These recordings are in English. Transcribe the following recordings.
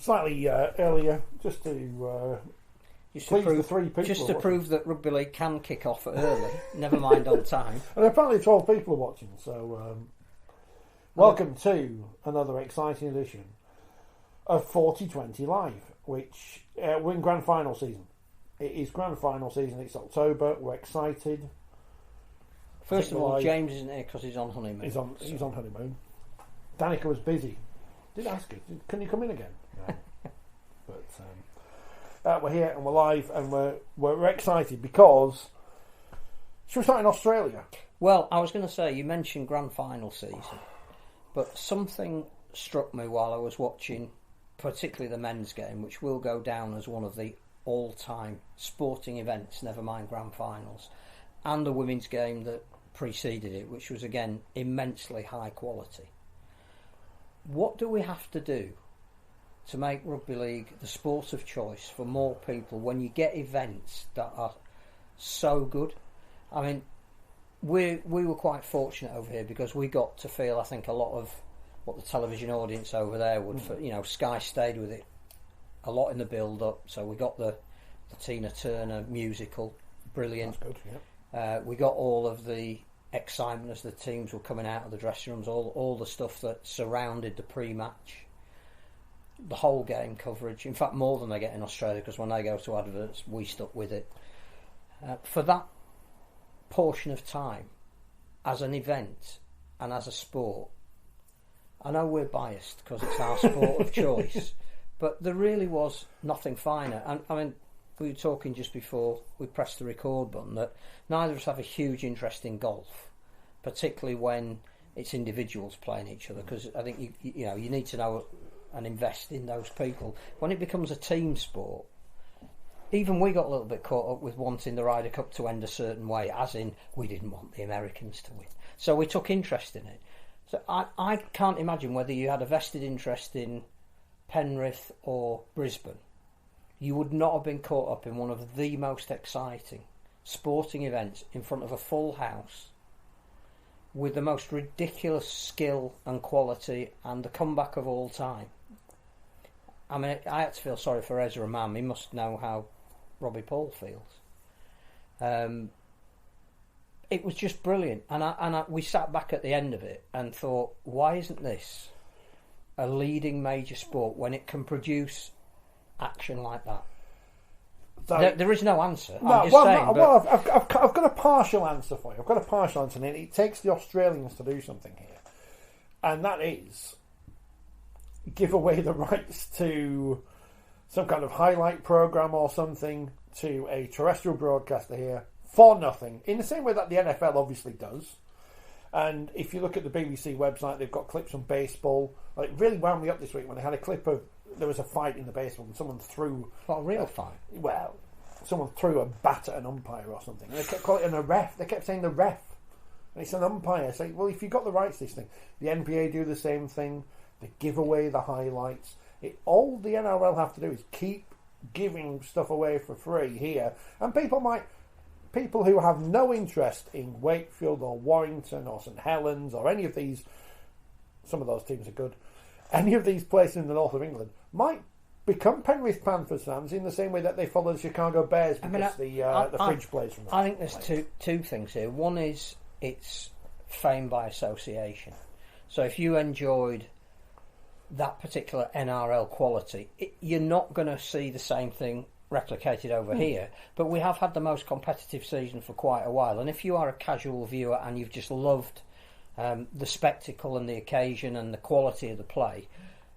slightly earlier, just to please the three people. Just to prove that Rugby League can kick off early, never mind on time. And apparently 12 people are watching, so welcome to another exciting edition of 4020 Live, which we're in grand final season. It is grand final season, it's October, we're excited. First of all, James isn't here because he's on honeymoon. He's on honeymoon. Danica was busy. Did ask her, can you come in again? No. But we're here and we're live and we're excited because should we start in Australia? Well, I was going to say, you mentioned grand final season, but something struck me while I was watching, particularly the men's game, which will go down as one of the all-time sporting events, never mind grand finals, and the women's game that preceded it, which was again immensely high quality. What do we have to do to make rugby league the sport of choice for more people when you get events that are so good? I mean, we were quite fortunate over here because we got to feel, I think, a lot of what the television audience over there would. Sky stayed with it a lot in the build-up, so we got the Tina Turner musical, brilliant. That's good, yeah. We got all of the excitement as the teams were coming out of the dressing rooms, all the stuff that surrounded the pre-match, the whole game coverage. In fact, more than they get in Australia, because when they go to adverts, we stuck with it. For that portion of time, as an event and as a sport, I know we're biased because it's our sport of choice, but there really was nothing finer. And I mean, we were talking just before we pressed the record button that neither of us have a huge interest in golf, particularly when it's individuals playing each other, because I think you need to know and invest in those people. When it becomes a team sport, even we got a little bit caught up with wanting the Ryder Cup to end a certain way, as in we didn't want the Americans to win. So we took interest in it. So I can't imagine whether you had a vested interest in Penrith or Brisbane, you would not have been caught up in one of the most exciting sporting events in front of a full house with the most ridiculous skill and quality and the comeback of all time. I mean, I had to feel sorry for Ezra Mam. He must know how Robbie Paul feels. It was just brilliant, and we sat back at the end of it and thought, why isn't this a leading major sport when it can produce action like that? So, there is no answer. I'm just saying. I've got a partial answer for you. I've got a partial answer, and it takes the Australians to do something here, and that is give away the rights to some kind of highlight program or something to a terrestrial broadcaster here for nothing, in the same way that the NFL obviously does. And if you look at the BBC website, they've got clips on baseball. Like, it really wound me up this week when they had a clip of, there was a fight in the baseball and someone threw... What, a real fight? Well, someone threw a bat at an umpire or something. And they kept calling it a ref. They kept saying the ref. And it's an umpire. It's like, well, if you've got the rights to this thing, the NBA do the same thing. They give away the highlights. All the NRL have to do is keep giving stuff away for free here. And people who have no interest in Wakefield or Warrington or St Helens or any of these, some of those teams are good, any of these places in the north of England might become Penrith Panthers fans in the same way that they follow the Chicago Bears because the fridge plays from that. I think there's two things here. One is it's fame by association. So if you enjoyed that particular NRL quality, you're not going to see the same thing replicated over here, but we have had the most competitive season for quite a while, and if you are a casual viewer and you've just loved the spectacle and the occasion and the quality of the play,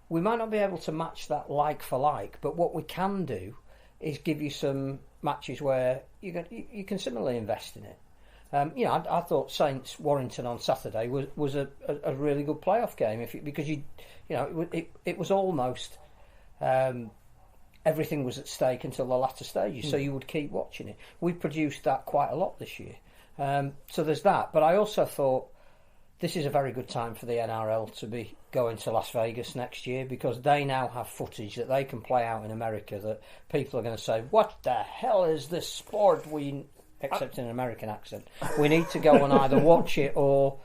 we might not be able to match that like for like, but what we can do is give you some matches where you can similarly invest in it. I thought Saints Warrington on Saturday was a really good playoff game because it was almost everything was at stake until the latter stages, so you would keep watching it. We produced that quite a lot this year, so there's that. But I also thought this is a very good time for the NRL to be going to Las Vegas next year, because they now have footage that they can play out in America that people are going to say, what the hell is this sport? Except in an American accent. We need to go and either watch it or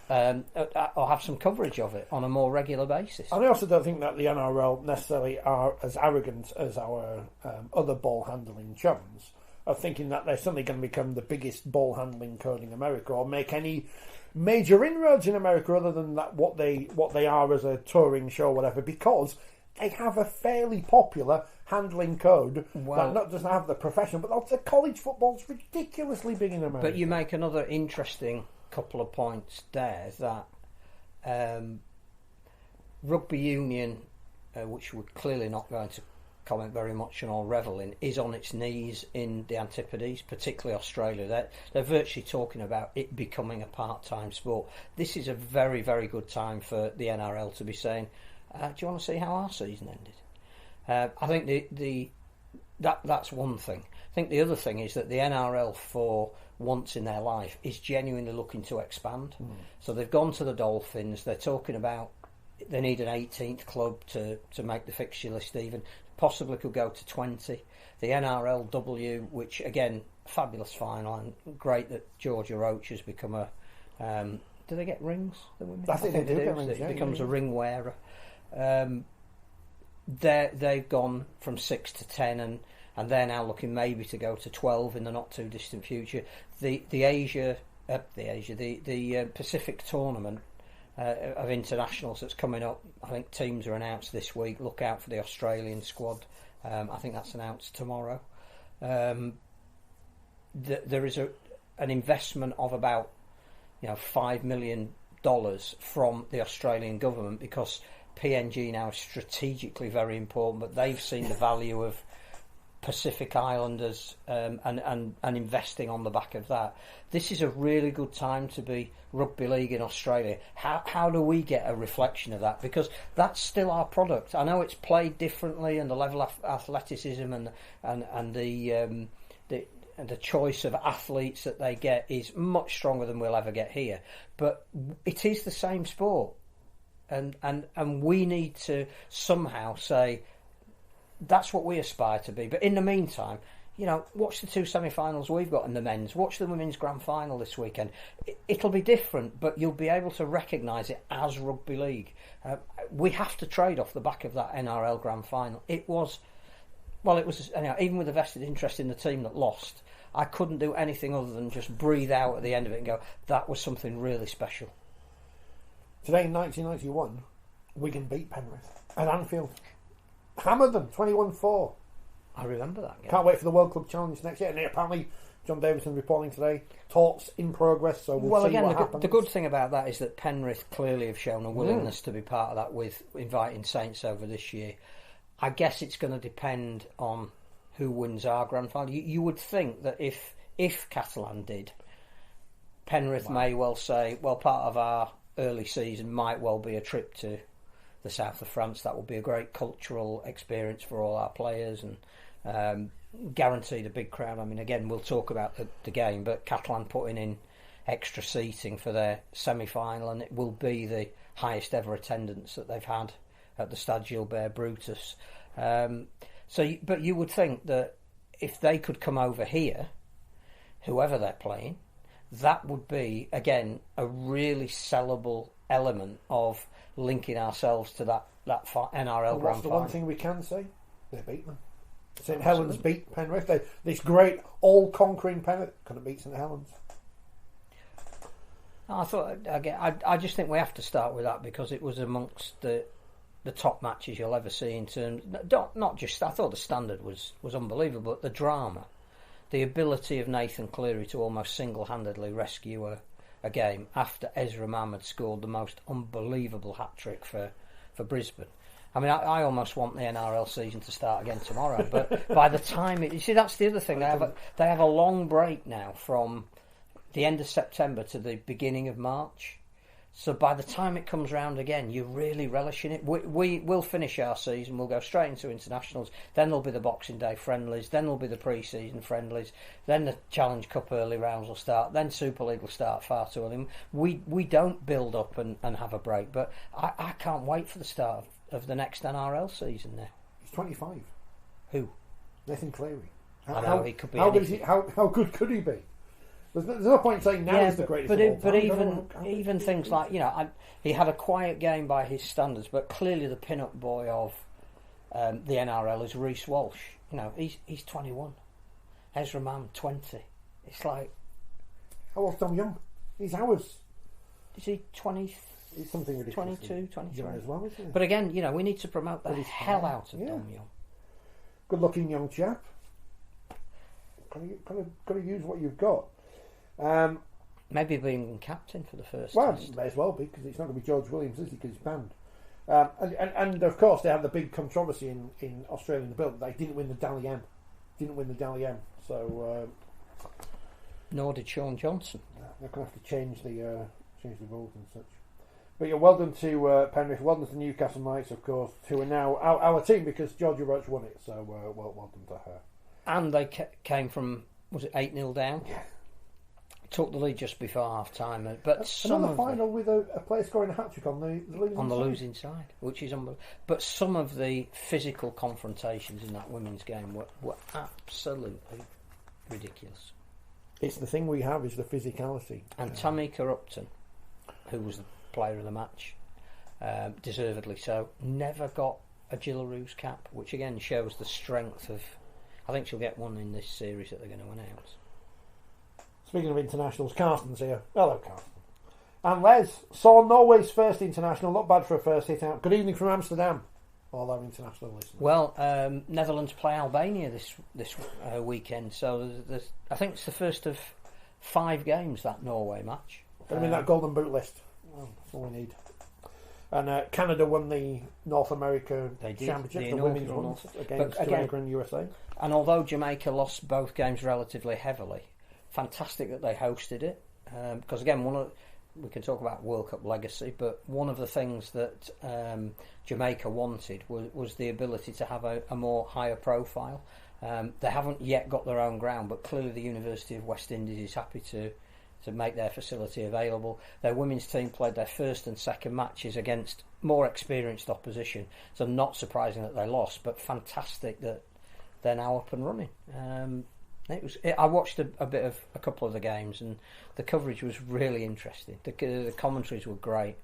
or have some coverage of it on a more regular basis. And I also don't think that the NRL necessarily are as arrogant as our other ball handling chums of thinking that they're suddenly going to become the biggest ball handling code in America or make any major inroads in America other than that what they are as a touring show or whatever, because they have a fairly popular handling code that not just have the professional, but also college football's ridiculously big in America. But you make another interesting couple of points there that rugby union, which we're clearly not going to comment very much on or revel in, is on its knees in the Antipodes, particularly Australia. They're virtually talking about it becoming a part-time sport. This is a very, very good time for the NRL to be saying, do you want to see how our season ended? I think that's one thing. I think the other thing is that the NRL, for once in their life, is genuinely looking to expand. So they've gone to the Dolphins. They're talking about they need an 18th club to make the fixture list even. Possibly could go to 20. The NRLW, which again, fabulous final, and great that Georgia Roach has become a. Do they get rings? The women? I think they do get rings. It becomes a ring wearer. They've gone from 6 to 10, and they're now looking maybe to go to 12 in the not too distant future. The Pacific tournament of internationals that's coming up. I think teams are announced this week. Look out for the Australian squad. I think that's announced tomorrow. There is an investment of about $5 million from the Australian government, because PNG now is strategically very important, but they've seen the value of Pacific Islanders and investing on the back of that. This is a really good time to be rugby league in Australia. How do we get a reflection of that? Because that's still our product. I know it's played differently, and the level of athleticism and the choice of athletes that they get is much stronger than we'll ever get here. But it is the same sport, and we need to somehow say, that's what we aspire to be. But in the meantime, watch the two semi-finals we've got in the men's. Watch the women's grand final this weekend. It'll be different, but you'll be able to recognise it as rugby league. We have to trade off the back of that NRL grand final. It was even with a vested interest in the team that lost, I couldn't do anything other than just breathe out at the end of it and go, that was something really special. Today in 1991, Wigan beat Penrith at Anfield. Hammered them 21-4. I remember that game. Can't wait for the World Club Challenge next year. And apparently, John Davison reporting today, talks in progress. So we'll see what happens. The good thing about that is that Penrith clearly have shown a willingness to be part of that, with inviting Saints over this year. I guess it's going to depend on who wins our grand final. You would think that if Catalan did, Penrith may well say, well, part of our early season might well be a trip to the south of France. That will be a great cultural experience for all our players, and guaranteed a big crowd. I mean, again, we'll talk about the game, but Catalan putting in extra seating for their semi-final, and it will be the highest ever attendance that they've had at the Stade Gilbert Brutus. But you would think that if they could come over here, whoever they're playing, that would be, again, a really sellable element of linking ourselves to that NRL grand final. What's the one thing we can say? They beat them. St Helens beat Penrith. This great all-conquering Penrith couldn't beat St Helens. I just think we have to start with that, because it was amongst the top matches you'll ever see in terms. Not just. I thought the standard was unbelievable, but the drama, the ability of Nathan Cleary to almost single-handedly rescue a game after Ezra Mam had scored the most unbelievable hat-trick for Brisbane. I mean, I almost want the NRL season to start again tomorrow, but by the time you see, that's the other thing. They have a long break now from the end of September to the beginning of March. So by the time it comes round again, you're really relishing it. We'll finish our season, we'll go straight into internationals, then there'll be the Boxing Day friendlies, then there'll be the pre-season friendlies, then the Challenge Cup early rounds will start, then Super League will start far too early. We don't build up and have a break, but I can't wait for the start of the next NRL season now. He's 25. Who? Nathan Cleary. I know, he could be how good could he be? There's no point saying now is the greatest of all time. But even things like, he had a quiet game by his standards, but clearly the pin-up boy of the NRL is Reece Walsh. He's 21. Ezra Mann, 20. It's like... How old's Tom Young? He's ours. Is he 20? It's something ridiculous. 22, 23. Young as well, isn't he? But again, we need to promote the hell out of Tom Young. Good-looking young chap. Got to use what you've got. Maybe being captain for the first well, test. May as well be, because it's not going to be George Williams, is he? Because he's banned. And of course, they had the big controversy in Australia in the build. They didn't win the Dally M. So... nor did Sean Johnson. They're going to have to change the rules and such. But yeah, well done to Penrith, well done to Newcastle Knights, of course, who are now our team because Georgia Roach won it. So well done to her. And they came from, was it 8-0 down? Yeah. Took the lead just before half time, but another final with a player scoring a hat trick on the losing side, which is unbelievable. But some of the physical confrontations in that women's game were absolutely ridiculous. It's the thing we have is the physicality. And Tamika Upton, who was the player of the match, deservedly so, never got a Gillaroos cap, which again shows the strength of. I think she'll get one in this series that they're going to announce. Speaking of internationals, Carsten's here. Hello, Carsten. And Les saw Norway's first international. Not bad for a first hit out. Good evening from Amsterdam. All our international listeners. Well, Netherlands play Albania this weekend, so I think it's the first of 5 games, that Norway match. I mean, that golden boot list. Well, that's all we need. And Canada won the North America Championship, the women's one, against Jamaica and USA. And although Jamaica lost both games relatively heavily, fantastic that they hosted it. Because again, we can talk about World Cup legacy, but one of the things that Jamaica wanted was the ability to have a more higher profile. They haven't yet got their own ground, but clearly the University of West Indies is happy to make their facility available. Their women's team played their first and second matches against more experienced opposition, so not surprising that they lost, but fantastic that they're now up and running. I watched a couple of the games, and the coverage was really interesting. The commentaries were great.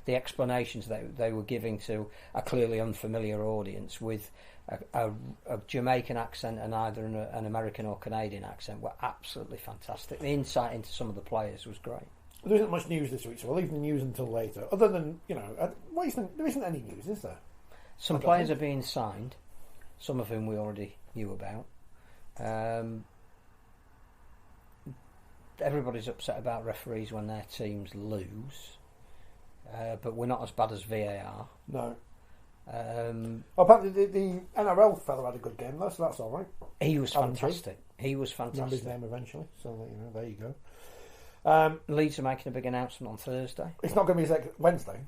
The explanations that they were giving to a clearly unfamiliar audience with a Jamaican accent and either an American or Canadian accent were absolutely fantastic. The insight into some of the players was great. There isn't much news this week, so we'll leave the news until later. Other than, there isn't any news, is there? Some players are being signed, some of whom we already knew about. Everybody's upset about referees when their teams lose, but we're not as bad as VAR. No. Apparently the NRL fellow had a good game though, so that's all right. He was fantastic. Remember his name eventually, so there you go. Leeds are making a big announcement on Thursday. It's not going to be Wednesday.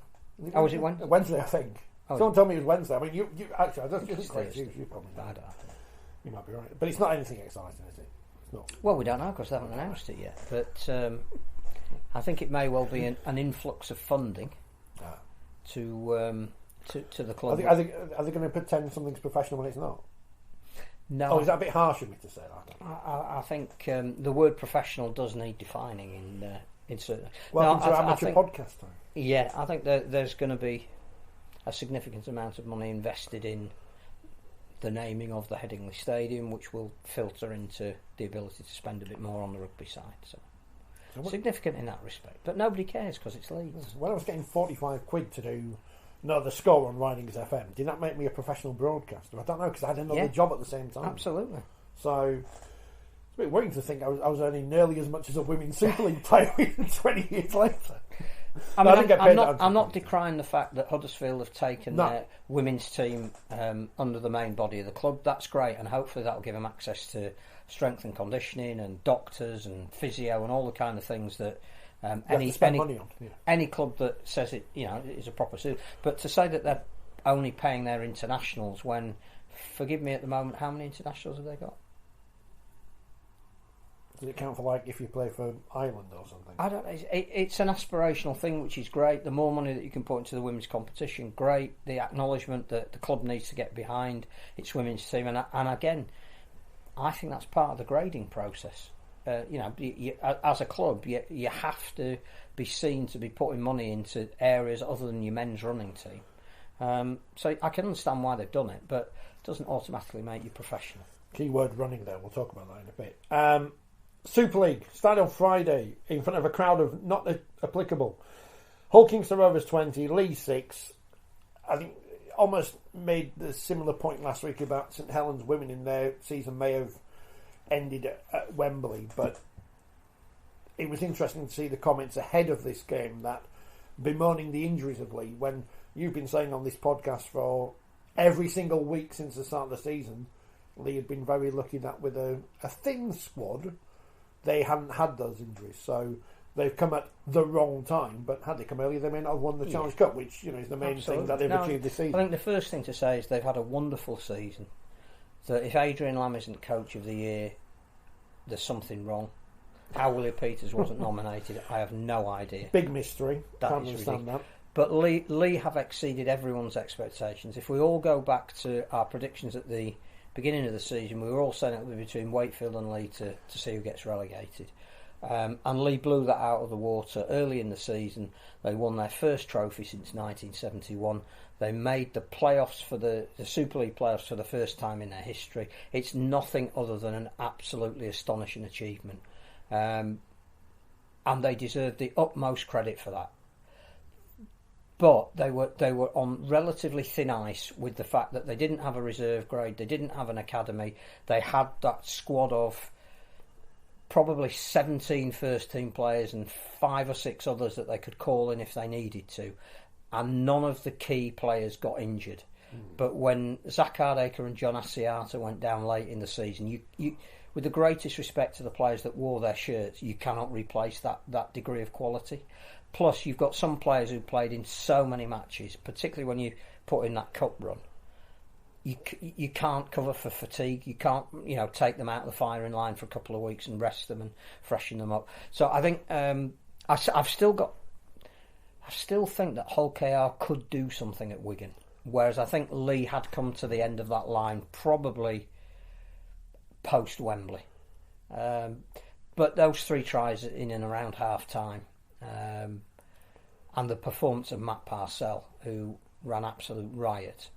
Oh, is it Wednesday? Wednesday, I think. Someone told me it was Wednesday. I mean, you actually, I don't think you probably know. I don't think. You might be right, but it's not anything exciting, is it? It's not. Well, we don't know because they haven't announced it yet. But I think it may well be an influx of funding to the club. Are they going to pretend something's professional when it's not? No. Oh, is that a bit harsh of me to say that? I think the word professional does need defining in certain. Welcome to amateur podcast time. Yeah, I think there's going to be a significant amount of money invested in the naming of the Headingley Stadium, which will filter into the ability to spend a bit more on the rugby side. So significant in that respect, but nobody cares because it's Leeds. When I was getting £45 to do the score on Ridings FM, did that make me a professional broadcaster? I don't know, because I had another job at the same time. Absolutely. So it's a bit worrying to think I was earning nearly as much as a women's Super League player 20 years later. I mean, I'm not decrying the fact that Huddersfield have taken their women's team under the main body of the club. That's great, and hopefully that will give them access to strength and conditioning and doctors and physio and all the kind of things that any club that says it is a proper suit. But to say that they're only paying their internationals when, forgive me at the moment, how many internationals have they got? Does it count for if you play for Ireland or something? I don't know. It's an aspirational thing, which is great. The more money that you can put into the women's competition, great. The acknowledgement that the club needs to get behind its women's team, and again, I think that's part of the grading process. as a club, you have to be seen to be putting money into areas other than your men's running team. So I can understand why they've done it, but it doesn't automatically make you professional. Keyword running there. We'll talk about that in a bit. Super League started on Friday in front of a crowd of not applicable. Hull Kingston Rovers 20, Leigh 6. I think almost made the similar point last week about St Helens women in their season may have ended at Wembley, but it was interesting to see the comments ahead of this game that bemoaning the injuries of Leigh, when you've been saying on this podcast for every single week since the start of the season, Leigh had been very lucky that with a thin squad, they hadn't had those injuries. So they've come at the wrong time, but had they come earlier, they may not have won the Challenge Cup, which is the main thing that they've achieved this season. I think the first thing to say is they've had a wonderful season. That if Adrian Lamb isn't Coach of the Year, there's something wrong. How Willie Peters wasn't nominated, I have no idea. Big mystery. Can't understand that. But Leigh have exceeded everyone's expectations. If we all go back to our predictions at the beginning of the season, we were all saying it would be between Wakefield and Leigh to see who gets relegated. And Leigh blew that out of the water early in the season. They won their first trophy since 1971. They made the playoffs for the Super League playoffs for the first time in their history. It's nothing other than an absolutely astonishing achievement. And they deserve the utmost credit for that. But they were on relatively thin ice with the fact that they didn't have a reserve grade, they didn't have an academy, they had that squad of probably 17 first team players and 5 or 6 others that they could call in if they needed to, and none of the key players got injured. But when Zach Hardacre and John Asiata went down late in the season, you with the greatest respect to the players that wore their shirts, you cannot replace that degree of quality. Plus, you've got some players who played in so many matches, particularly when you put in that cup run. You can't cover for fatigue. You can't take them out of the firing line for a couple of weeks and rest them and freshen them up. So I think I still think that Hull KR could do something at Wigan, whereas I think Leigh had come to the end of that line probably post Wembley. But those 3 tries in and around half time. And the performance of Matt Parcell, who ran absolute riot.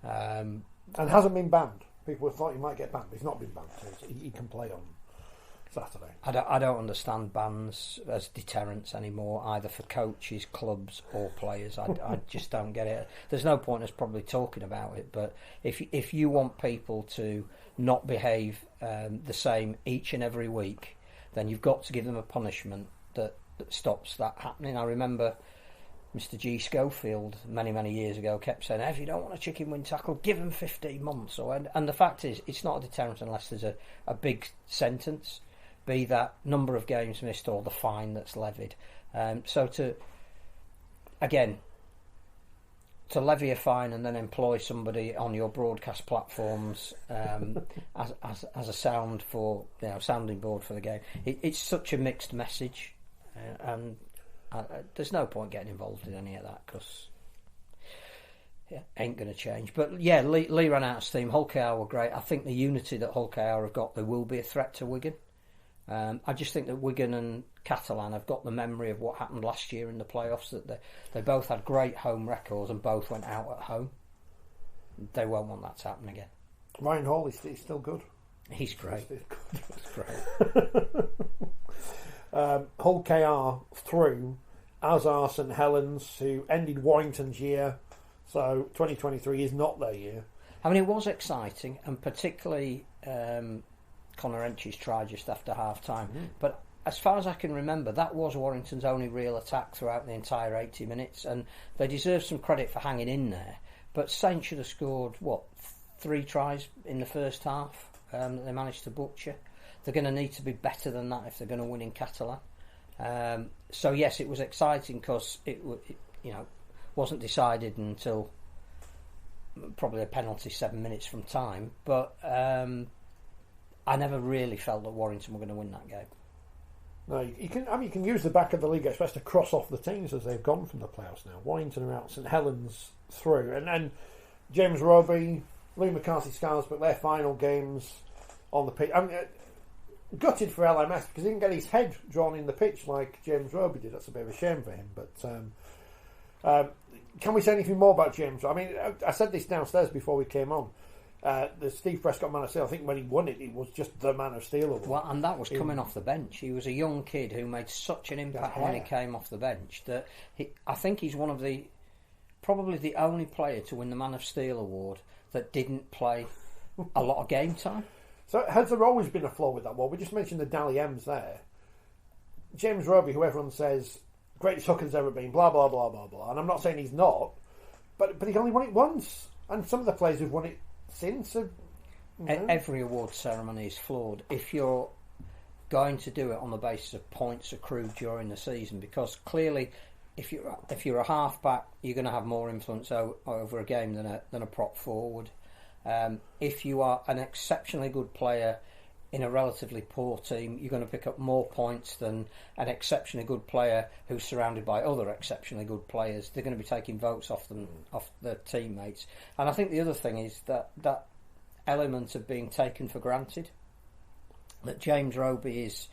And hasn't been banned. People thought he might get banned, but he's not been banned, so he can play on Saturday. I don't understand bans as deterrents anymore, either for coaches, clubs or players. I just don't get it. There's no point us probably talking about it, but if you want people to not behave the same each and every week, then you've got to give them a punishment that stops that happening. I remember Mr. G. Schofield many years ago kept saying, if you don't want a chicken wing tackle, give them 15 months. And the fact is, it's not a deterrent unless there's a big sentence, be that number of games missed or the fine that's levied. So to levy a fine and then employ somebody on your broadcast platforms as a sounding board for the game, it's such a mixed message. And there's no point getting involved in any of that because it ain't going to change. But yeah, Leigh ran out of steam. Hull KR were great. I think the unity that Hull KR have got, they will be a threat to Wigan. I just think that Wigan and Catalan have got the memory of what happened last year in the playoffs, that they both had great home records and both went out at home. They won't want that to happen again. Ryan Hall is still good. He's great. He's great. Hull KR through, as are St Helens, who ended Warrington's year, so 2023 is not their year. I mean, it was exciting, and particularly Connor Ench's try just after half time. But as far as I can remember, that was Warrington's only real attack throughout the entire 80 minutes, and they deserve some credit for hanging in there. But Saints should have scored 3 tries in the first half that they managed to butcher. They're going to need to be better than that if they're going to win in Catalan. So yes, it was exciting because it wasn't decided until probably a penalty 7 minutes from time. But I never really felt that Warrington were going to win that game. No, you can use the back of the League Express to cross off the teams as they've gone from the playoffs now. Warrington are out, St Helens through, and then James Roby, Lou McCarthy Scarsbrook, their final games on the pitch. I mean, gutted for LMS because he didn't get his head drawn in the pitch like James Roby did. That's a bit of a shame for him. But can we say anything more about James? I mean, I said this downstairs before we came on. The Steve Prescott Man of Steel, I think when he won it, it was just the Man of Steel award. Well, and that was coming off the bench. He was a young kid who made such an impact when he came off the bench that I think he's one of probably the only player to win the Man of Steel award that didn't play a lot of game time. So has there always been a flaw with that? Well, we just mentioned the Dally M's there. James Roby, who everyone says greatest hooker there's ever been, blah blah blah blah blah, and I'm not saying he's not, but he only won it once, and some of the players who've won it since have, every award ceremony is flawed if you're going to do it on the basis of points accrued during the season, because clearly if you're a halfback, you're going to have more influence over a game than a prop forward. If you are an exceptionally good player in a relatively poor team, you're going to pick up more points than an exceptionally good player who's surrounded by other exceptionally good players. They're going to be taking votes off their teammates. And I think the other thing is that element of being taken for granted. That James Roby is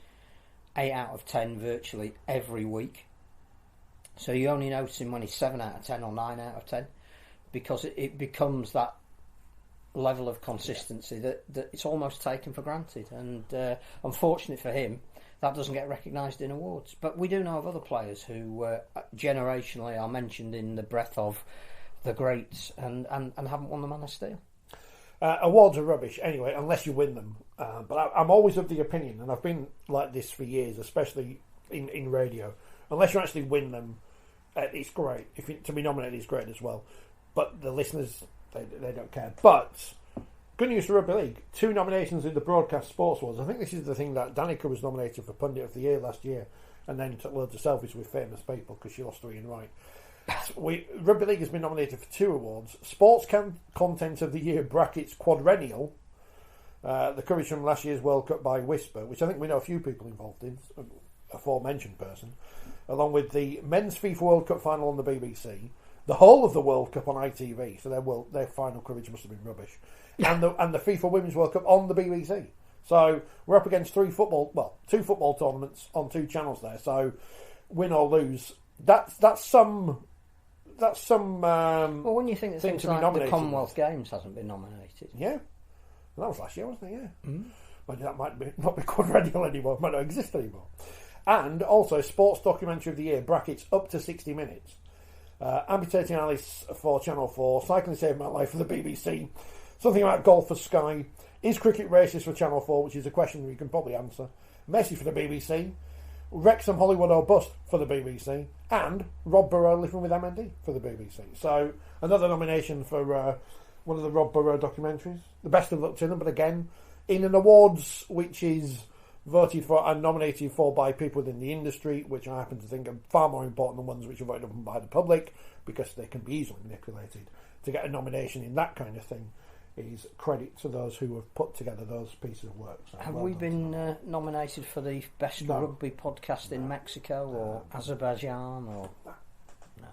8 out of 10 virtually every week. So you only notice him when he's 7 out of 10 or 9 out of 10, because it becomes that level of consistency that it's almost taken for granted. And unfortunately for him, that doesn't get recognised in awards. But we do know of other players who generationally are mentioned in the breath of the greats and haven't won the Man of Steel. Awards are rubbish anyway, unless you win them. But I'm always of the opinion, and I've been like this for years, especially in radio. Unless you actually win them, it's great. To be nominated is great as well. But the listeners, they don't care. But good news for Rugby League. 2 nominations in the Broadcast Sports Awards. I think this is the thing that Danica was nominated for Pundit of the Year last year, and then took loads of selfies with famous people because she lost to Ian Wright. Rugby League has been nominated for 2 awards. Sports Content of the Year brackets quadrennial. The coverage from last year's World Cup by Whisper, which I think we know a few people involved in, aforementioned person, along with the Men's FIFA World Cup final on the BBC, the whole of the World Cup on ITV, so their final coverage must have been rubbish, and the FIFA Women's World Cup on the BBC. So we're up against 2 football tournaments on 2 channels there. So win or lose, that's some. Well, when you think things like the Commonwealth Games hasn't been nominated, yeah, well, that was last year, wasn't it? Yeah, Maybe that might not be quadrennial anymore, might not exist anymore. And also Sports Documentary of the Year brackets up to 60 minutes. Amputating Alice for Channel 4, Cycling Saved My Life for the BBC, something about golf for Sky, is cricket racist for Channel 4, which is a question we can probably answer, Messi for the BBC, Wrexham Hollywood or Bust for the BBC, and Rob Burrow Living with MND for the BBC. So another nomination for one of the Rob Burrow documentaries. The best of luck to them, but again, in an awards which is voted for and nominated for by people within the industry, which I happen to think are far more important than ones which are voted on by the public, because they can be easily manipulated. To get a nomination in that kind of thing is credit to those who have put together those pieces of work. So have we been nominated for the best rugby podcast in Mexico or Azerbaijan or no?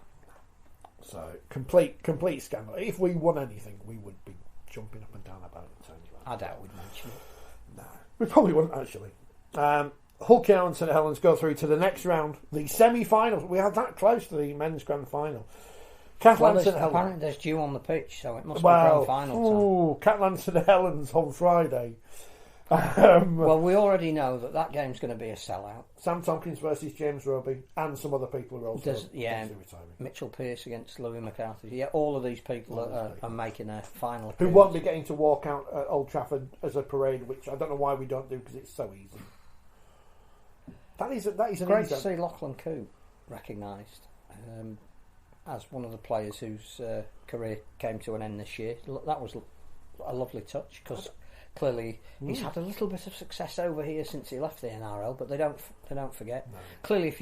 So complete scandal. If we won anything, we would be jumping up and down about it. I doubt we'd mention it. No, we probably wouldn't actually. Hull KR and St Helens go through to the next round, the semi-finals. We are that close to the men's grand final. Catalans St Helens. Apparently there's dew on the pitch, so it must be grand final time. Catalans St Helens on Friday. Well, we already know that game's going to be a sellout. Sam Tompkins versus James Roby and some other people who are also retiring. Mitchell Pearce against Louis McCarthy. Yeah, all of these people are making a final appearance. Who won't be getting to walk out at Old Trafford as a parade, which I don't know why we don't do because it's so easy. That is great to see Lachlan Coote recognised as one of the players whose career came to an end this year. That was a lovely touch because clearly he's had a little bit of success over here since he left the NRL, but they don't forget. No. Clearly, if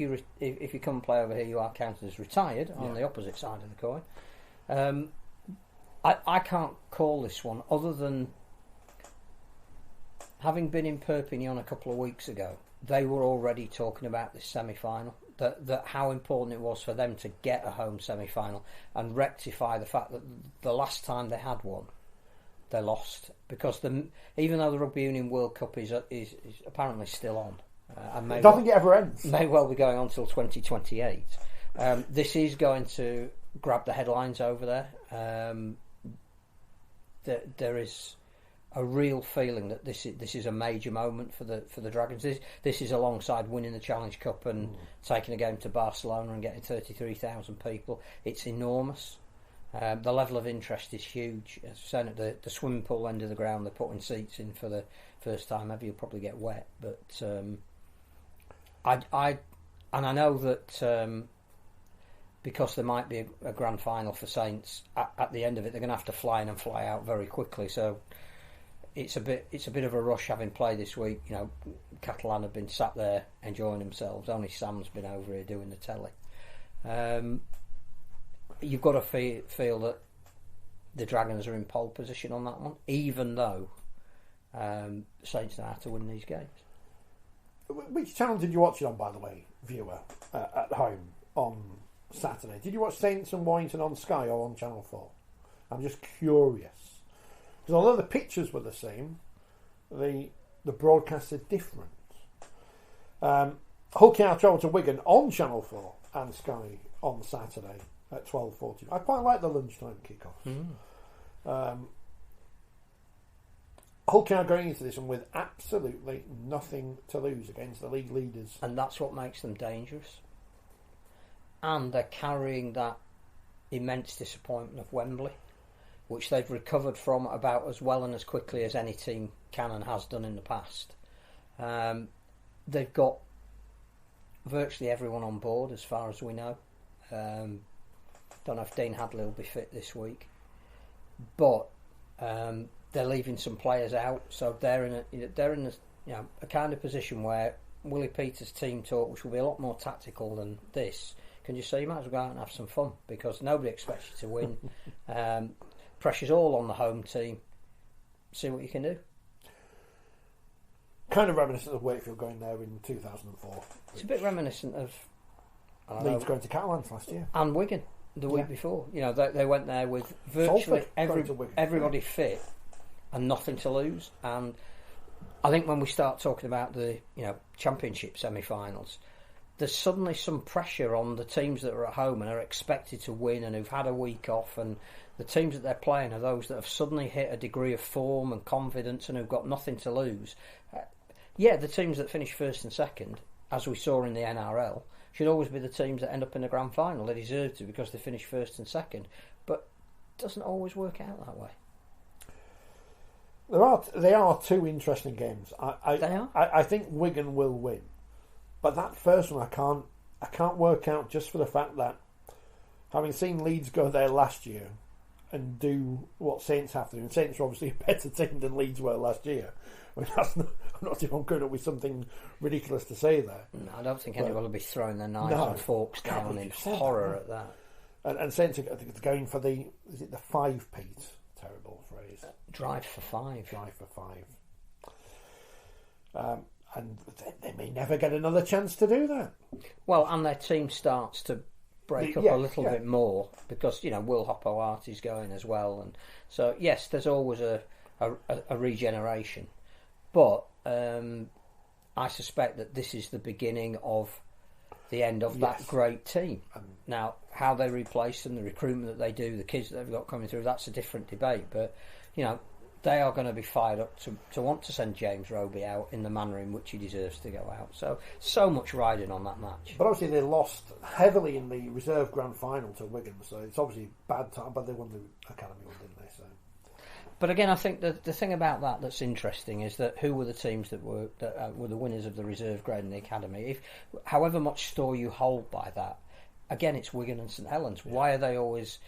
you come and play over here, you are counted as retired on the opposite side of the coin. I can't call this one other than having been in Perpignan a couple of weeks ago. They were already talking about this semi-final. That how important it was for them to get a home semi-final and rectify the fact that the last time they had one, they lost because even though the Rugby Union World Cup is apparently still on, and I don't think it ever ends. May well be going on till 2028. This is going to grab the headlines over there. There is a real feeling that this is a major moment for the Dragons. This is alongside winning the Challenge Cup and taking a game to Barcelona and getting 33,000 people. It's enormous. The level of interest is huge. As I said, at the swimming pool end of the ground, they're putting seats in for the first time ever. You'll probably get wet, but I know that because there might be a grand final for Saints at the end of it, they're going to have to fly in and fly out very quickly. So it's a bit of a rush having played this week. You know, Catalan have been sat there enjoying themselves. Only Sam's been over here doing the telly. You've got to feel that the Dragons are in pole position on that one, even though Saints know how to win these games. Which channel did you watch it on, by the way, viewer, at home on Saturday? Did you watch Saints and Warrington on Sky or on Channel 4? I'm just curious. Because although the pictures were the same, the broadcasts are different. Hull KR travelled to Wigan on Channel 4 and Sky on Saturday at 12:40. I quite like the lunchtime kickoffs. Hull KR going into this one with absolutely nothing to lose against the league leaders. And that's what makes them dangerous. And they're carrying that immense disappointment of Wembley, which they've recovered from about as well and as quickly as any team can and has done in the past. They've got virtually everyone on board as far as we know. Don't know if Dean Hadley will be fit this week, but they're leaving some players out, so they're in a kind of position where Willie Peters' team talk, which will be a lot more tactical than this, can just say you might as well go out and have some fun because nobody expects you to win. Pressure's all on the home team. See what you can do. Kind of reminiscent of Wakefield going there in 2004. It's a bit reminiscent of Leeds going to Catalans last year. And Wigan the week before. You know, they went there with virtually everybody fit and nothing to lose. And I think when we start talking about the championship semi-finals, there's suddenly some pressure on the teams that are at home and are expected to win and who've had a week off, and the teams that they're playing are those that have suddenly hit a degree of form and confidence and who've got nothing to lose. The teams that finish first and second, as we saw in the NRL, should always be the teams that end up in the grand final. They deserve to because they finish first and second, but it doesn't always work out that way. They are two interesting games. They are. I think Wigan will win, but that first one I can't work out, just for the fact that having seen Leeds go there last year and do what Saints have to do, and Saints are obviously a better team than Leeds were last year. I mean, I'm not even coming up with something ridiculous to say there. No, I don't think anyone will be throwing their knives and forks down in horror at that. And Saints, I think it's going for the 5 Pete? Terrible phrase. Drive for 5. Drive for 5. And they may never get another chance to do that. Well, and their team starts to break up a little bit more because Will Hoppo-Arty's going as well, and so yes, there's always a regeneration, but I suspect that this is the beginning of the end of that great team. Now, how they replace them, the recruitment that they do, the kids that they've got coming through, that's a different debate, but they are going to be fired up to want to send James Roby out in the manner in which he deserves to go out. So much riding on that match. But obviously they lost heavily in the reserve grand final to Wigan, so it's obviously bad time, but they won the Academy one, didn't they? So. But again, I think the thing about that's interesting is that who were the teams that were the winners of the reserve grade in the Academy? However much store you hold by that, again, it's Wigan and St Helens. Yeah. Why are they always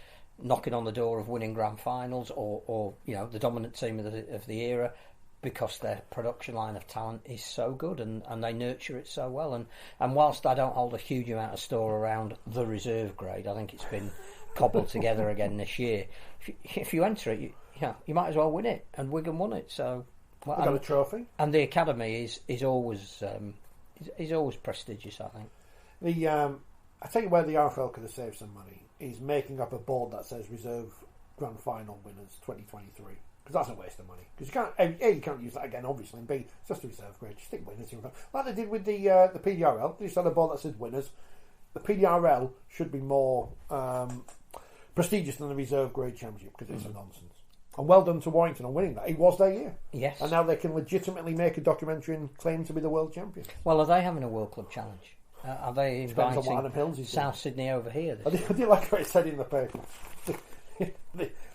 knocking on the door of winning grand finals or the dominant team of the era? Because their production line of talent is so good and they nurture it so well. And whilst I don't hold a huge amount of store around the reserve grade, I think it's been cobbled together again this year. If you enter it, you might as well win it, and Wigan won it. So we got a trophy, and the Academy is always prestigious. I think I tell you where the RFL could have saved some money is making up a board that says reserve grand final winners 2023. because that's a waste of money. Because you can't, A, you can't use that again, obviously, and B, it's just a reserve grade. Just stick winners in front. Like they did with the PDRL. They just had a board that said winners. The PDRL should be more prestigious than the reserve grade championship because it's a nonsense. And well done to Warrington on winning that. It was their year. Yes. And now they can legitimately make a documentary and claim to be the world champion. Well, are they having a World Club Challenge? Are they Depends on inviting what Adam Hills is South doing. Sydney over here? I do like what it said in the paper.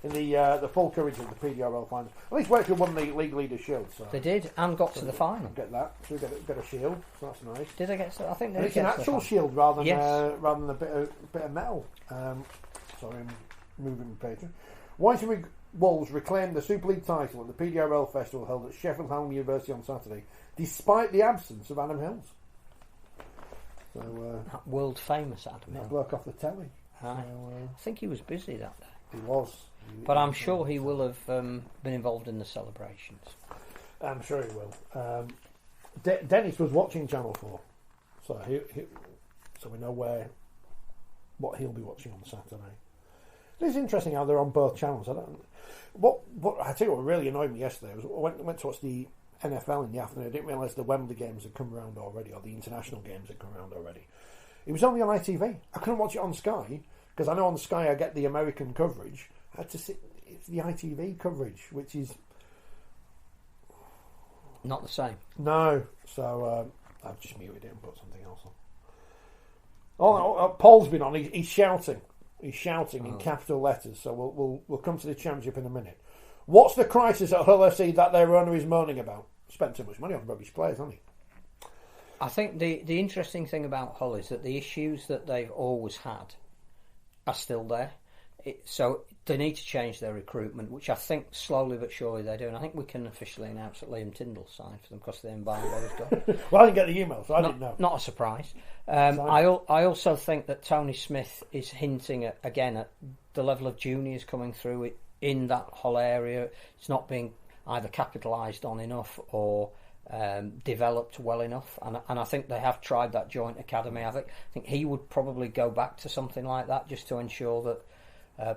in the full coverage of the PDRL finals. At least Wakefield won the League Leaders Shield. So They did, and got to the final. get that. So we get a shield. So that's nice. Did they get to? I think they And did it's an get to the actual final. shield rather than Yes. rather than a bit of metal. Sorry, I'm moving the page. Whitefield Wolves reclaimed the Super League title at the PDRL festival held at Sheffield Hallam University on Saturday, despite the absence of Adam Hills. So That world famous Adam that Hill. bloke off the telly. Aye. So, I think he was busy that day, he was. but I'm sure he will have been involved in the celebrations. I'm sure he will. Dennis was watching Channel 4, so so we know what he'll be watching on Saturday. It's interesting how they're on both channels. What I tell you what really annoyed me yesterday was I went to watch the NFL in the afternoon. I didn't realise the Wembley games had come around already, or the international games had come around already. It was only on ITV. I couldn't watch it on Sky because I know on Sky I get the American coverage. I had to sit. It's the ITV coverage, which is Not the same. no. So I've just muted it and put something else on. Oh, Paul's been on. He's shouting. He's shouting in capital letters. So we'll come to the championship in a minute. What's the crisis at Hull FC that their owner is moaning about? Spent too much money on rubbish players, hasn't he? I think the interesting thing about Hull is that the issues that they've always had are still there. So they need to change their recruitment, which I think slowly but surely they're doing. I think we can officially announce that Liam Tyndall signed for them because the embargo is gone. Well, I didn't get the email, so I didn't know. Not a surprise. I also think that Tony Smith is hinting at the level of juniors coming through in that Hull area. It's not being either capitalised on enough or developed well enough, and I think they have tried that joint academy. I think he would probably go back to something like that just to ensure that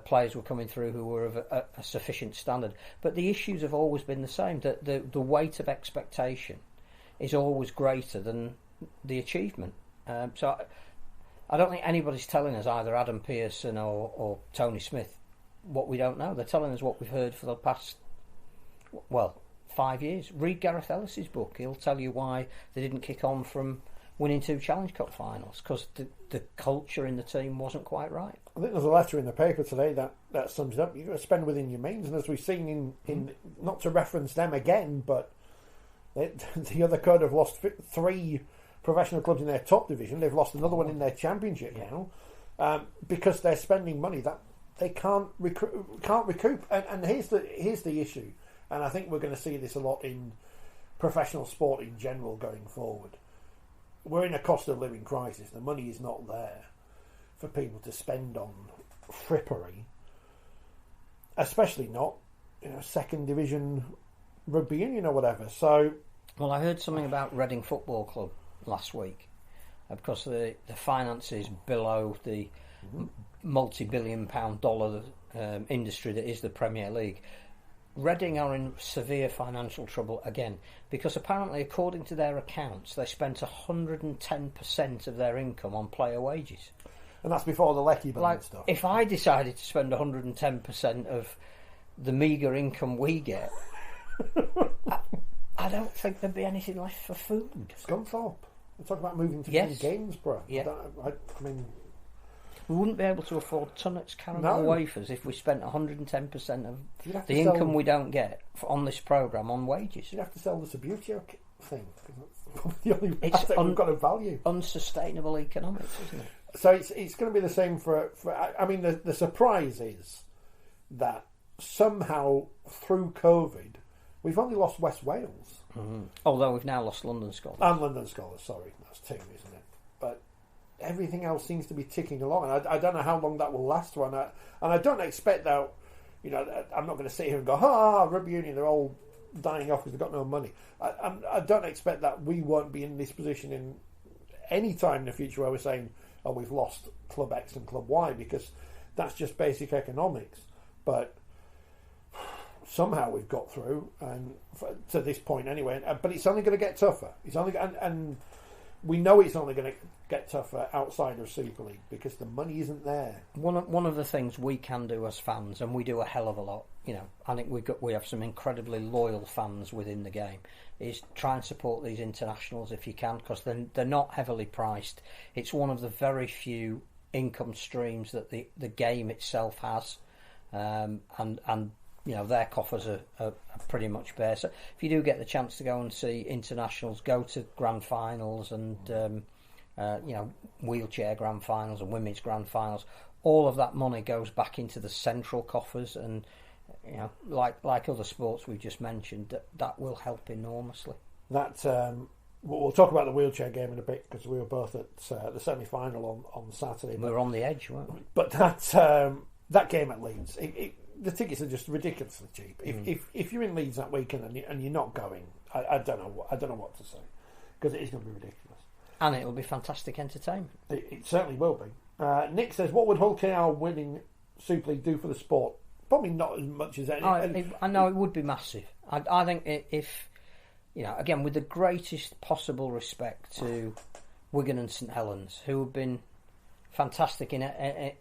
players were coming through who were of a sufficient standard. But the issues have always been the same. That the weight of expectation is always greater than the achievement. So I don't think anybody's telling us, either Adam Pearson or Tony Smith, what we don't know. They're telling us what we've heard for the past 5 years. Read Gareth Ellis's book. He'll tell you why they didn't kick on from winning 2 Challenge Cup finals, because the culture in the team wasn't quite right. I think there's a letter in the paper today that sums it up. You've got to spend within your means, and as we've seen in not to reference them again, but the other code have lost 3 professional clubs in their top division. They've lost another one in their championship now because they're spending money that they can't recoup. And here's the issue, and I think we're going to see this a lot in professional sport in general going forward. We're in a cost of living crisis. The money is not there for people to spend on frippery, especially not second division rugby union or whatever. So, well, I heard something about Reading Football Club last week because the finances below the multi-billion-pound dollar industry that is the Premier League. Reading are in severe financial trouble again because apparently, according to their accounts, they spent 110% of their income on player wages. And that's before the Lecky bill and stuff. If I decided to spend 110% of the meagre income we get, I don't think there'd be anything left for food. Scunthorpe. We're talking about moving to Gainsborough. Yeah. I mean, we wouldn't be able to afford Tunnets caramel wafers if we spent 110% of the income we don't get on this programme on wages. You'd have to sell the Subbuteo thing, because that's probably the only asset we've got of value. Unsustainable economics, isn't it? So it's going to be the same for I mean, the surprise is that somehow through COVID we've only lost West Wales. Mm-hmm. Although we've now lost London Scholars. And London Scholars, sorry. That's 2, isn't it? But everything else seems to be ticking along, and I don't know how long that will last. And I don't expect that. I'm not going to sit here and go, rugby union, they're all dying off because they've got no money. I don't expect that we won't be in this position in any time in the future where we're saying, we've lost Club X and Club Y, because that's just basic economics. But somehow we've got through, and to this point anyway. But it's only going to get tougher. It's only and we know it's only going to get tougher outside of Super League because the money isn't there. One of the things we can do as fans, and we do a hell of a lot, I think we have some incredibly loyal fans within the game, is try and support these internationals if you can, because they're not heavily priced. It's one of the very few income streams that the game itself has, and their coffers are pretty much bare. So if you do get the chance to go and see internationals, go to grand finals and wheelchair grand finals and women's grand finals, all of that money goes back into the central coffers, and like other sports we've just mentioned, that will help enormously. We'll talk about the wheelchair game in a bit, because we were both at the semi-final on Saturday. We were on the edge, weren't we? But that game at Leeds, the tickets are just ridiculously cheap. If you're in Leeds that weekend and you're not going, I don't know what to say, because it is going to be ridiculous. And it'll be fantastic entertainment. It certainly will be. Nick says, what would Hull KR winning Super League do for the sport? Probably not as much as any. I know it would be massive. I think if, again, with the greatest possible respect to Wigan and St Helens, who have been fantastic in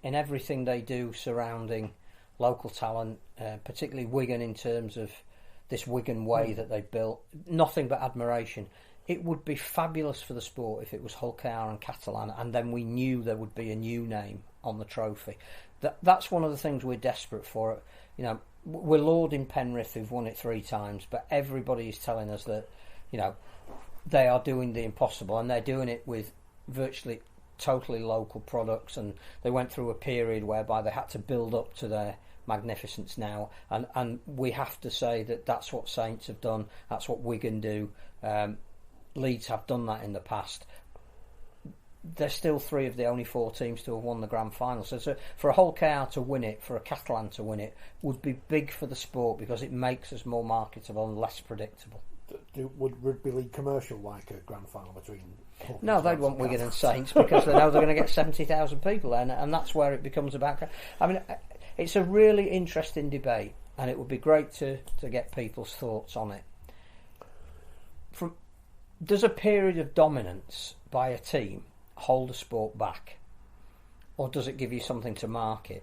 everything they do surrounding local talent, particularly Wigan in terms of this Wigan way that they've built. Nothing but admiration. It would be fabulous for the sport if it was Hull KR and Catalan, and then we knew there would be a new name on the trophy. That's one of the things we're desperate for. We're lauding Penrith, who've won it 3 times, but everybody is telling us that, they are doing the impossible, and they're doing it with virtually totally local products, and they went through a period whereby they had to build up to their magnificence now, and we have to say that that's what Saints have done, that's what Wigan do. Leeds have done that in the past. They're still 3 of the only 4 teams to have won the grand final. So for a Hull KR to win it, for a Catalan to win it, would be big for the sport, because it makes us more marketable and less predictable. Would Rugby League commercial like a grand final between? No, they'd want Wigan and Saints, because they know they're going to get 70,000 people there, and that's where it becomes about. I mean, it's a really interesting debate, and it would be great to get people's thoughts on it. Does a period of dominance by a team hold a sport back, or does it give you something to market?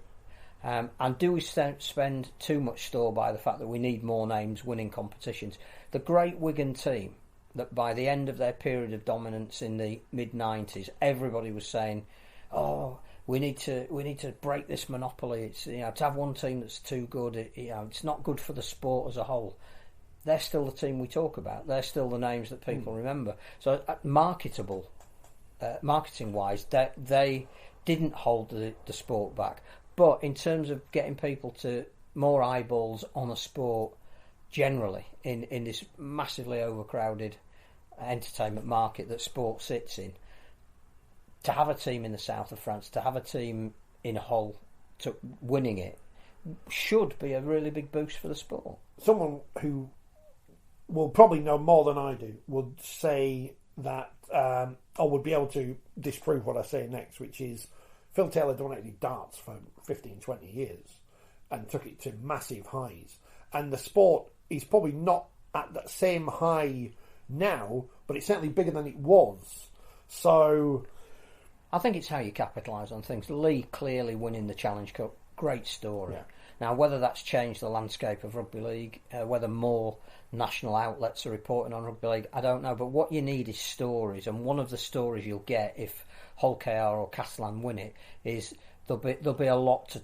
And do we spend too much store by the fact that we need more names winning competitions? The great Wigan team, that by the end of their period of dominance in the mid-90s, everybody was saying, "Oh, we need to break this monopoly. It's to have one team that's too good. It's not good for the sport as a whole." They're still the team we talk about. They're still the names that people remember. So marketing-wise, they didn't hold the sport back. But in terms of getting people to more eyeballs on a sport generally in this massively overcrowded entertainment market that sport sits in, to have a team in the south of France, to have a team in Hull to winning it, should be a really big boost for the sport. Someone who will probably know more than I do would say that, or would be able to disprove what I say next, which is Phil Taylor dominated darts for 15, 20 years and took it to massive highs. And the sport is probably not at that same high now, but it's certainly bigger than it was. So I think it's how you capitalise on things. Lee clearly winning the Challenge Cup, great story. Yeah. Now, whether that's changed the landscape of Rugby League, whether more national outlets are reporting on Rugby League, I don't know. But what you need is stories, and one of the stories you'll get if Hull KR or Catalan win it is there'll be a lot to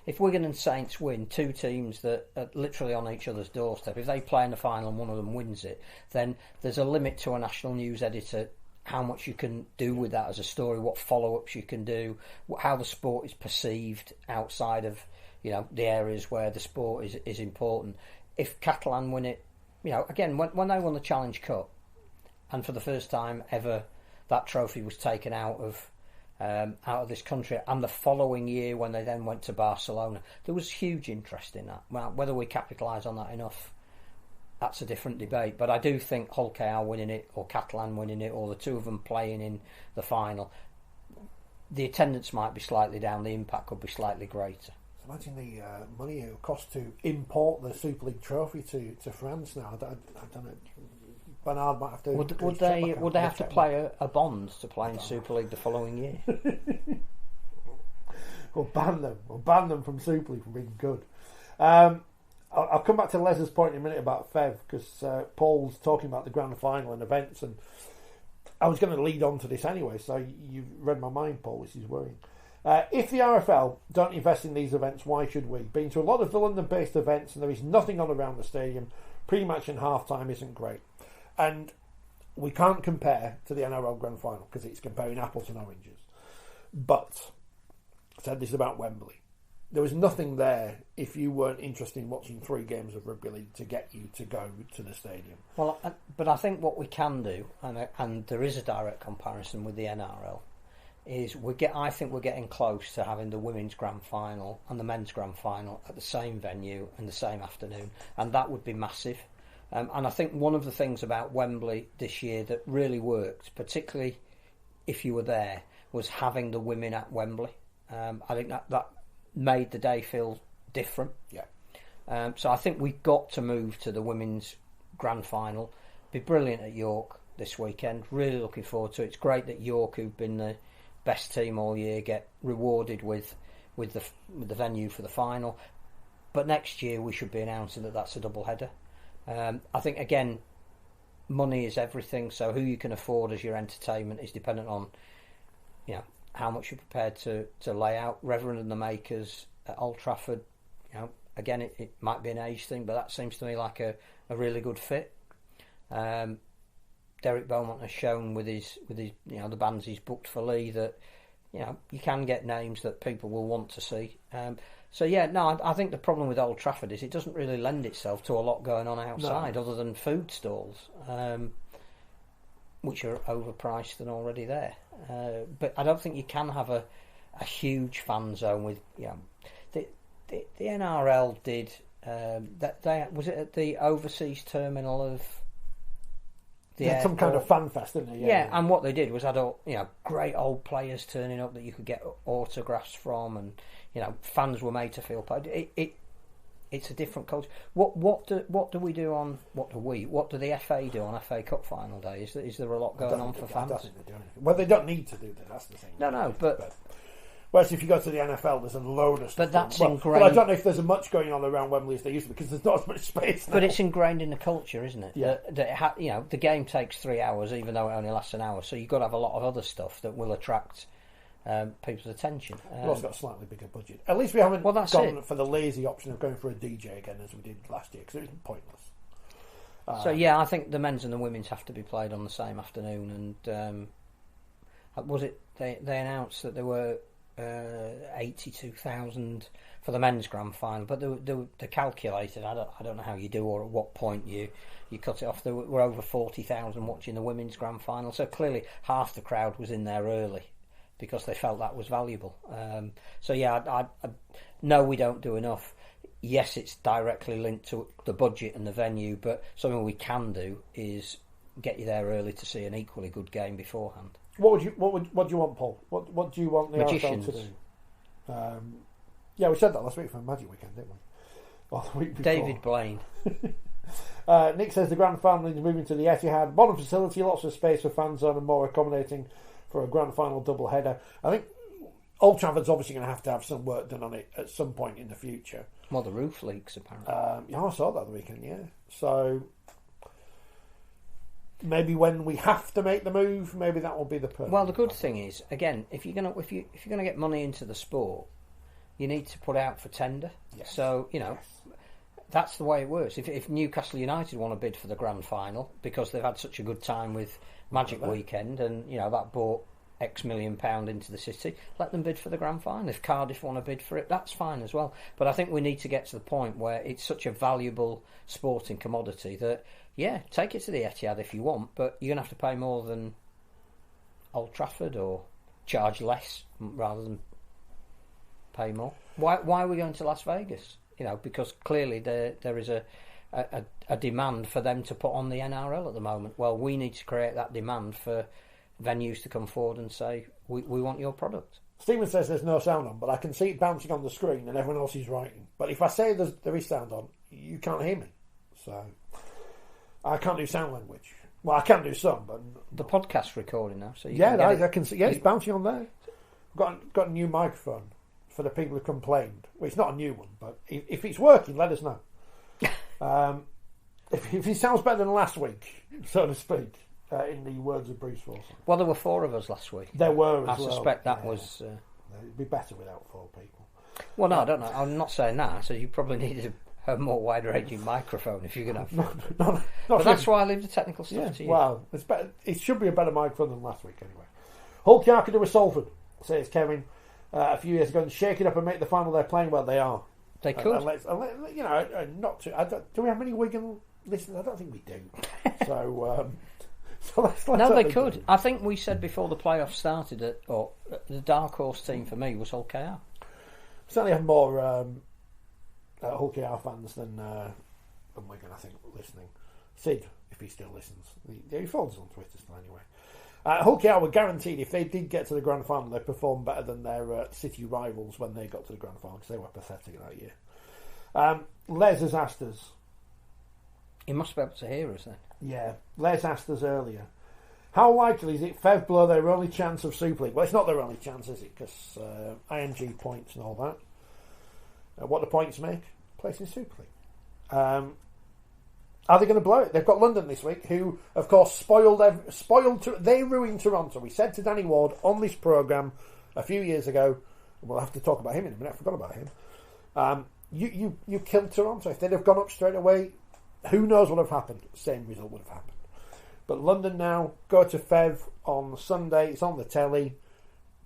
if Wigan and Saints win, 2 teams that are literally on each other's doorstep, if they play in the final and one of them wins it, then there's a limit to a national news editor how much you can do with that as a story, what follow-ups you can do, how the sport is perceived outside of the areas where the sport is important. If Catalan win it, again, when they won the Challenge Cup, and for the first time ever that trophy was taken out of this country, and the following year when they then went to Barcelona, there was huge interest in that. Well, whether we capitalise on that enough, that's a different debate. But I do think Hull KR winning it, or Catalan winning it, or the 2 of them playing in the final, the attendance might be slightly down, the impact could be slightly greater. Imagine the money it would cost to import the Super League trophy to France now. I don't know. Bernard might have to. Would they have to play a bond to play in Super League the following year? We'll ban them. We'll ban them from Super League from being good. I'll come back to Les's point in a minute about Fev, because Paul's talking about the grand final and events, and I was going to lead on to this anyway, so you've read my mind, Paul, which is worrying. If the RFL don't invest in these events, why should we? Been to a lot of London-based events and there is nothing on around the stadium. Pre-match and half-time isn't great. And we can't compare to the NRL Grand Final because it's comparing apples and oranges. But I said this about Wembley. There was nothing there if you weren't interested in watching 3 games of rugby league to get you to go to the stadium. Well, but I think what we can do, and there is a direct comparison with the NRL, is I think we're getting close to having the women's grand final and the men's grand final at the same venue and the same afternoon, and that would be massive. And I think one of the things about Wembley this year that really worked, particularly if you were there, was having the women at Wembley. I think that made the day feel different. Yeah. So I think we've got to move to the women's grand final. Be brilliant at York this weekend. Really looking forward to it. It's great that York, who've been the best team all year, get rewarded with the venue for the final. But next year we should be announcing that that's a double header. I think again, money is everything. So who you can afford as your entertainment is dependent on, how much you're prepared to lay out. Reverend and the Makers at Old Trafford, again it might be an age thing, but that seems to me like a really good fit. Derek Beaumont has shown with his the bands he's booked for Lee that you can get names that people will want to see. I think the problem with Old Trafford is it doesn't really lend itself to a lot going on outside other than food stalls, which are overpriced and already there. But I don't think you can have a huge fan zone with the NRL did was it at the overseas terminal of. Some kind of fan fest, didn't it? Yeah, and what they did was had great old players turning up that you could get autographs from, and fans were made to feel part. It's a different culture. What do we do on what do the FA do on FA Cup final day? Is there a lot going on for fans? I don't think they do anything. Well, they don't need to do that. That's the thing. No, but whereas if you go to the NFL, there's a load of stuff. But that's ingrained. But I don't know if there's as much going on around Wembley as there used to because there's not as much space now. But it's ingrained in the culture, isn't it? Yeah. The game takes 3 hours, even though it only lasts an hour. So you've got to have a lot of other stuff that will attract people's attention. We've also got a slightly bigger budget. At least we haven't gone for the lazy option of going for a DJ again as we did last year because it was pointless. I think the men's and the women's have to be played on the same afternoon. And was it they announced that there were 82,000 for the men's grand final, but they calculated. I don't know how you do or at what point you cut it off. There were over 40,000 watching the women's grand final, so clearly half the crowd was in there early because they felt that was valuable. I no, we don't do enough. Yes, it's directly linked to the budget and the venue, but something we can do is get you there early to see an equally good game beforehand. What do you want, Paul? What do you want the Magicians. RFL to do? We said that last week for Magic Weekend, didn't we? Well, the week before. David Blaine. Nick says the grand final is moving to the Etihad. Modern facility, lots of space for fan zone and more accommodating for a grand final double header. I think Old Trafford's obviously going to have some work done on it at some point in the future. Well, the roof leaks apparently. I saw that the weekend. Yeah, so. Maybe when we have to make the move, maybe that will be the perfect. Well, the good thing is, again, if you're gonna get money into the sport, you need to put out for tender. Yes. So that's the way it works. If Newcastle United want to bid for the grand final because they've had such a good time with Magic Weekend and that brought X million pound into the city, let them bid for the grand final. If Cardiff want to bid for it, that's fine as well. But I think we need to get to the point where it's such a valuable sporting commodity that. Yeah, take it to the Etihad if you want, but you're going to have to pay more than Old Trafford or charge less rather than pay more. Why are we going to Las Vegas? Because clearly there is a demand for them to put on the NRL at the moment. Well, we need to create that demand for venues to come forward and say, we want your product. Stephen says there's no sound on, but I can see it bouncing on the screen and everyone else is writing. But if I say there is sound on, you can't hear me. So I can't do sound language. Well, I can do some, but the podcast's recording now, so I can see. Yeah, it's bouncing on there. Got a new microphone for the people who complained. Well, it's not a new one, but if it's working, let us know. If it sounds better than last week, so to speak, in the words of Bruce Wilson. Well, there were 4 of us last week. There were. I suspect that was. It'd be better without 4 people. Well, no, I don't know. I'm not saying that. So you probably needed a more wide-ranging microphone if you're going to have 4. But that's why I leave the technical stuff to you. Well, it's better. It should be a better microphone than last week anyway. Hull can't do with Salford, says Kevin. A few years ago, and shake it up and make the final. They're playing well. They are. They could. Not to. Do we have many Wigan listeners? I don't think we do. So let's no, they could. I think we said before the playoffs started that, the dark horse team for me was Hull KR. Certainly have more Hull KR fans than Wigan, I think, listening. Sid, if he still listens, he follows us on Twitter still anyway. Hull KR were guaranteed if they did get to the grand final, they'd perform better than their city rivals when they got to the grand final because they were pathetic that year. Les has asked us. He must be able to hear us then. Yeah, Les asked us earlier. How likely is it Fev blow their only chance of Super League? Well, it's not their only chance, is it? Because IMG points and all that. What do points make? Place in Super League. Are they going to blow it? They've got London this week, who, of course, they ruined Toronto. We said to Danny Ward on this programme a few years ago, we'll have to talk about him in a minute, I forgot about him. You killed Toronto. If they'd have gone up straight away, who knows what would have happened? Same result would have happened. But London now go to Fev on Sunday. It's on the telly.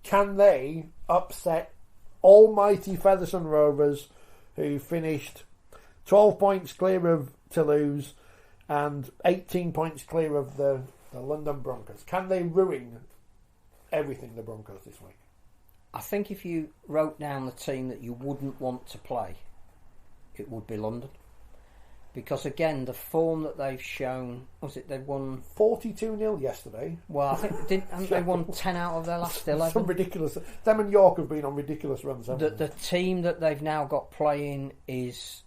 Can they upset almighty Featherstone Rovers, who finished 12 points clear of Toulouse and 18 points clear of the London Broncos? Can they ruin everything, the Broncos, this week? I think if you wrote down the team that you wouldn't want to play, it would be London. Because again, the form that they've shown, they won 42-0 yesterday. Well, I think haven't they won 10 out of their last 11? Some ridiculous. Them and York have been on ridiculous runs. The team that they've now got playing is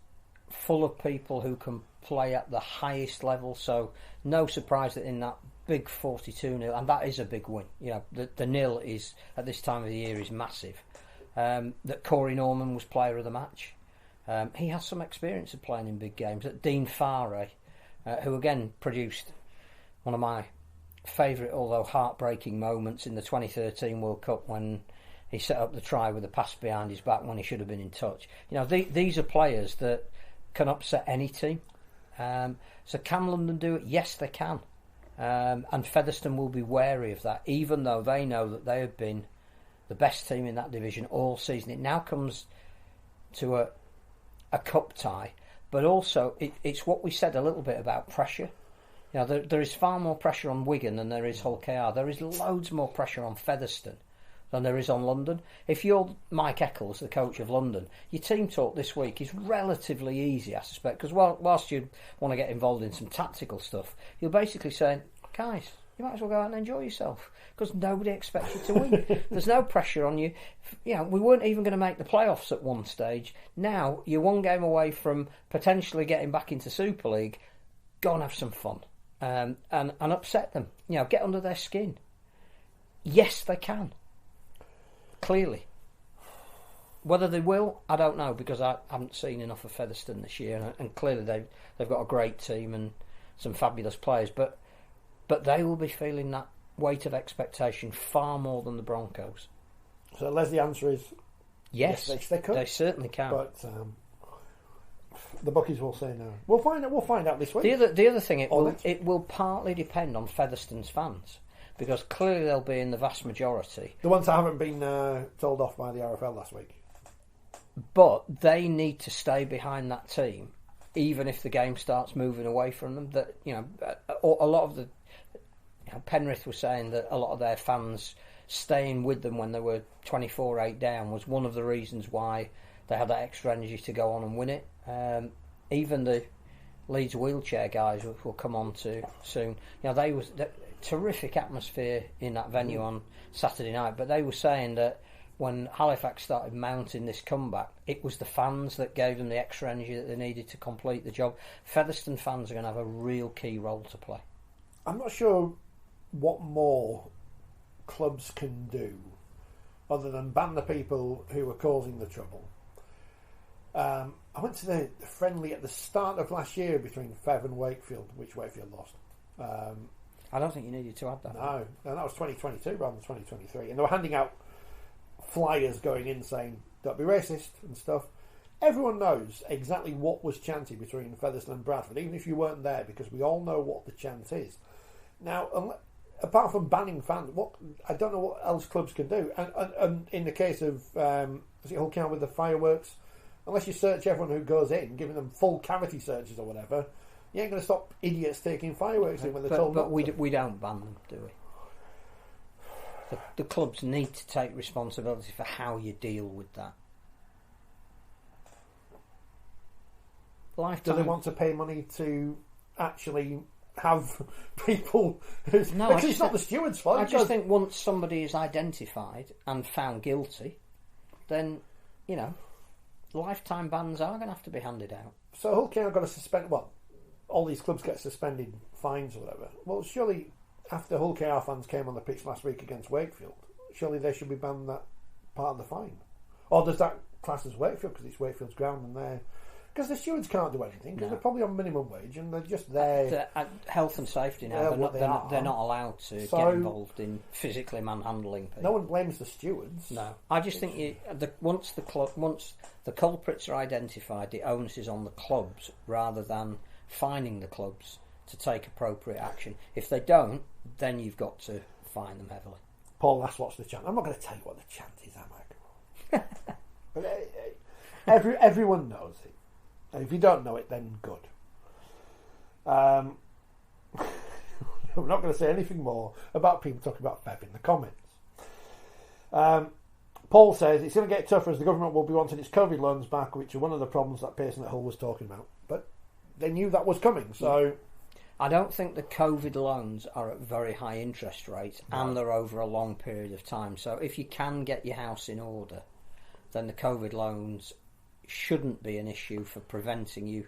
full of people who can play at the highest level. So no surprise that in that big 42-0, and that is a big win. You know, the nil is at this time of the year is massive. That Corey Norman was player of the match. He has some experience of playing in big games. Dean Farey, who again produced one of my favourite, although heartbreaking moments in the 2013 World Cup when he set up the try with a pass behind his back when he should have been in touch. You know, these are players that can upset any team. So can London do it? Yes, they can. And Featherstone will be wary of that, even though they know that they have been the best team in that division all season. It now comes to a cup tie, but also it's what we said a little bit about pressure. You know, there is far more pressure on Wigan than there is Hull KR. There is loads more pressure on Featherstone than there is on London. If you're Mike Eccles, the coach of London, your team talk this week is relatively easy, I suspect, because whilst you want to get involved in some tactical stuff, you're basically saying, guys, you might as well go out and enjoy yourself, because nobody expects you to win. There's no pressure on you. You know, we weren't even going to make the playoffs at one stage. Now you're one game away from potentially getting back into Super League. Go and have some fun, and upset them. You know, get under their skin. Yes, they can. Clearly. Whether they will, I don't know, because I haven't seen enough of Featherstone this year, and clearly they've got a great team and some fabulous players, but they will be feeling that weight of expectation far more than the Broncos. So, Les, the answer is yes, they could. They certainly can. But the bookies will say no. We'll find out this week. The other thing, it will partly depend on Featherstone's fans, because clearly they'll be in the vast majority. The ones that haven't been told off by the RFL last week. But they need to stay behind that team, even if the game starts moving away from them. That, you know, a lot of the Penrith was saying that a lot of their fans staying with them when they were 24-8 down was one of the reasons why they had that extra energy to go on and win it. Even the Leeds wheelchair guys, which we'll come on to soon, you know, they was terrific atmosphere in that venue on Saturday night. But they were saying that when Halifax started mounting this comeback, it was the fans that gave them the extra energy that they needed to complete the job. Featherstone fans are going to have a real key role to play. I'm not sure what more clubs can do other than ban the people who are causing the trouble. I went to the friendly at the start of last year between Fev and Wakefield, which Wakefield lost. I don't think you needed to add that. No, and that was 2022 rather than 2023. And they were handing out flyers going in saying, don't be racist and stuff. Everyone knows exactly what was chanted between Featherstone and Bradford, even if you weren't there, because we all know what the chant is. Now, apart from banning fans, I don't know what else clubs can do. And in the case of Hull County with the fireworks, unless you search everyone who goes in, giving them full cavity searches or whatever, you ain't going to stop idiots taking fireworks in when they're told. But we don't ban them, do we? The clubs need to take responsibility for how you deal with that. Lifetime. Do they want to pay money to actually have people? No, it's not the steward's fault. I just think once somebody is identified and found guilty, then lifetime bans are going to have to be handed out. So Hull County got to suspend. Well, all these clubs get suspended fines or whatever. Well, surely after Hull KR fans came on the pitch last week against Wakefield, surely they should be banned that part of the fine. Or does that class as Wakefield because it's Wakefield's ground and they're... Because the stewards can't do anything because they're probably on minimum wage and they're just there. Health and safety now, they're not allowed to get involved in physically manhandling people. No one blames the stewards. No. I just think once the culprits are identified, the onus is on the clubs rather than fining the clubs to take appropriate action. If they don't, then you've got to fine them heavily. Paul asks what's the chant. I'm not going to tell you what the chant is, am I? But everyone knows it. And if you don't know it, then good. I'm not going to say anything more about people talking about Fev in the comments. Paul says it's going to get tougher as the government will be wanting its COVID loans back, which are one of the problems that Pearson at Hull was talking about. But they knew that was coming, so... I don't think the COVID loans are at very high interest rates and they're over a long period of time. So if you can get your house in order, then the COVID loans shouldn't be an issue for preventing you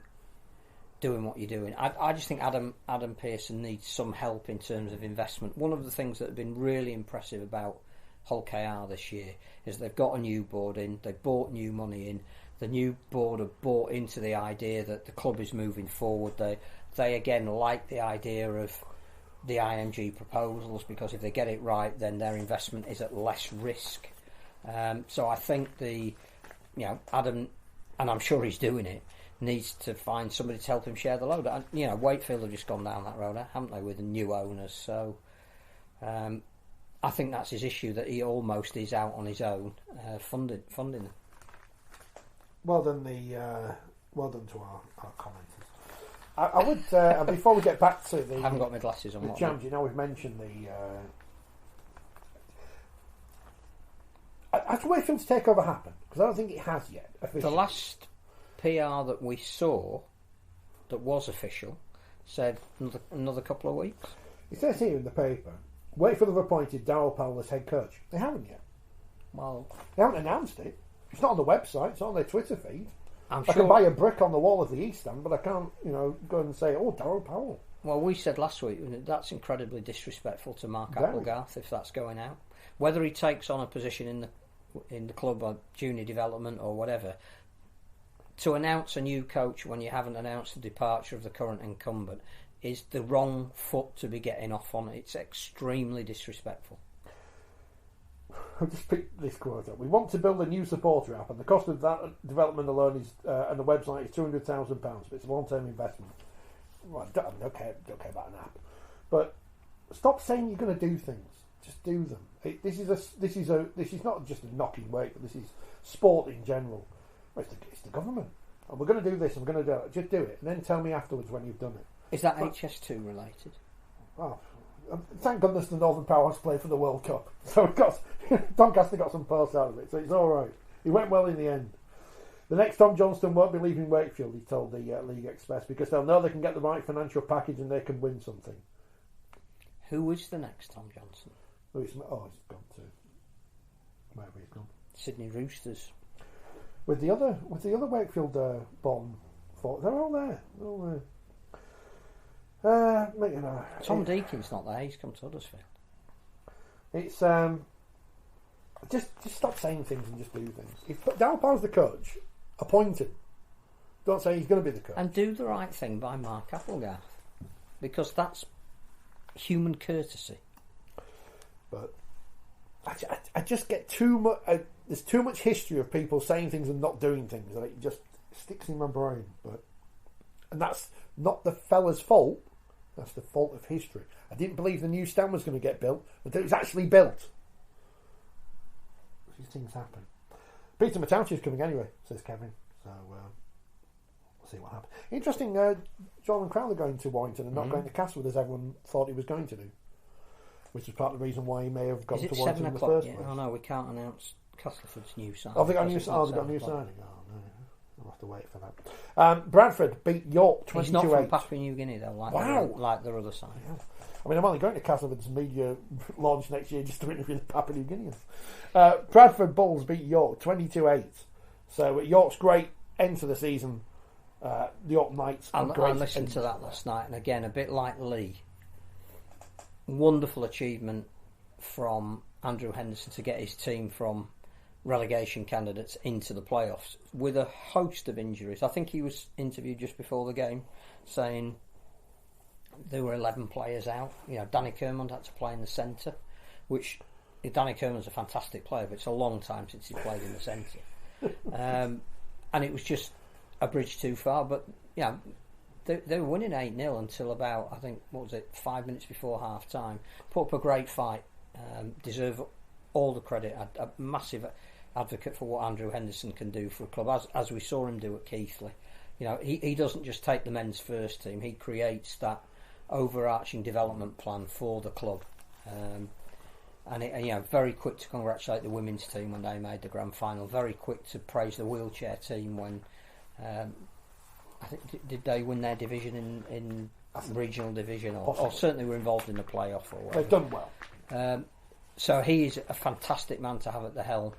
doing what you're doing. I just think Adam Pearson needs some help in terms of investment. One of the things that have been really impressive about Hull KR this year is they've got a new board in, they've bought new money in, the new board have bought into the idea that the club is moving forward. They again like the idea of the IMG proposals because if they get it right then their investment is at less risk. So I think Adam, and I'm sure he's doing it, needs to find somebody to help him share the load. Wakefield have just gone down that road, haven't they, with the new owners? So I think that's his issue, that he almost is out on his own, funding them. Well done to our commenters. I would before we get back to the... I haven't got my glasses on. The challenge, we've mentioned the... Has Wakefield's takeover happened? Because I don't think it has yet. Officially. The last PR that we saw that was official said another couple of weeks. It says here in the paper, Wakefield have appointed Darryl Powell as head coach. They haven't yet. Well, they haven't announced it. It's not on the website. It's not on their Twitter feed. I can buy a brick on the wall of the East Stand, but I can't, go and say, "Oh, Darryl Powell." Well, we said last week that's incredibly disrespectful to Mark Applegarth if that's going out. Whether he takes on a position in the club or junior development or whatever, to announce a new coach when you haven't announced the departure of the current incumbent is the wrong foot to be getting off on. It's extremely disrespectful. I'll just pick this quote up. We want to build a new supporter app, and the cost of that development alone is, and the website is £200,000, but it's a long-term investment. Well, I don't care about an app, but stop saying you're going to do things. Just do them. This is not just a knocking weight, but this is sport in general. Well, it's the government. And we're going to do this. And we're going to do it. Just do it, and then tell me afterwards when you've done it. Is that HS2 related? Oh, thank goodness the Northern Powerhouse played for the World Cup. So Doncaster got some posts out of it, so it's all right. It went well in the end. The next Tom Johnston won't be leaving Wakefield, he told the League Express, because they'll know they can get the right financial package and they can win something. Who is the next Tom Johnston? He's gone to wherever he's gone. Sydney Roosters. With the other Wakefield bomb, they're all there. They're all there. Tom Deakin's not there. He's come to Huddersfield. It's just stop saying things and just do things. If Darryl Powell's the coach, appoint him. Don't say he's going to be the coach. And do the right thing by Mark Applegarth, because that's human courtesy. But I just get too much. There's too much history of people saying things and not doing things, and it just sticks in my brain. And that's not the fella's fault. That's the fault of history. I didn't believe the new stand was going to get built until it was actually built. These things happen. Peter Matauchi's coming anyway, says Kevin. So we'll see what happens. Interesting. John and Crowley going to Warrington and not going to Castlewood as everyone thought he was going to do, which is part of the reason why he may have gone to Warrington in the first place. Oh no, we can't announce Castleford's new signing. Oh, they got a new signing. They've got a new signing. Oh no, I'll have to wait for that. Bradford beat York 22-8. He's not from Papua New Guinea though, like their other side. Yeah. I mean, I'm only going to Castleford's media launch next year just to interview the Papua New Guineans. Bradford Bulls beat York 22-8. So York's great end to the season. The York Knights. I listened to that last night, and again, a bit like Lee. Wonderful achievement from Andrew Henderson to get his team from relegation candidates into the playoffs with a host of injuries. I think he was interviewed just before the game saying there were 11 players out. You know, Danny Kermond had to play in the centre, which Danny Kermond's a fantastic player, but it's a long time since he played in the centre. And it was just a bridge too far. But yeah, they were winning 8-0 until about, I think, 5 minutes before half time. Put up a great fight. Deserve all the credit. A massive advocate for what Andrew Henderson can do for a club, as we saw him do at Keighley. You know, he doesn't just take the men's first team. He creates that overarching development plan for the club. And very quick to congratulate the women's team when they made the grand final. Very quick to praise the wheelchair team when I think did they win their division in regional division or certainly were involved in the playoff or whatever. They've done well. So he is a fantastic man to have at the helm,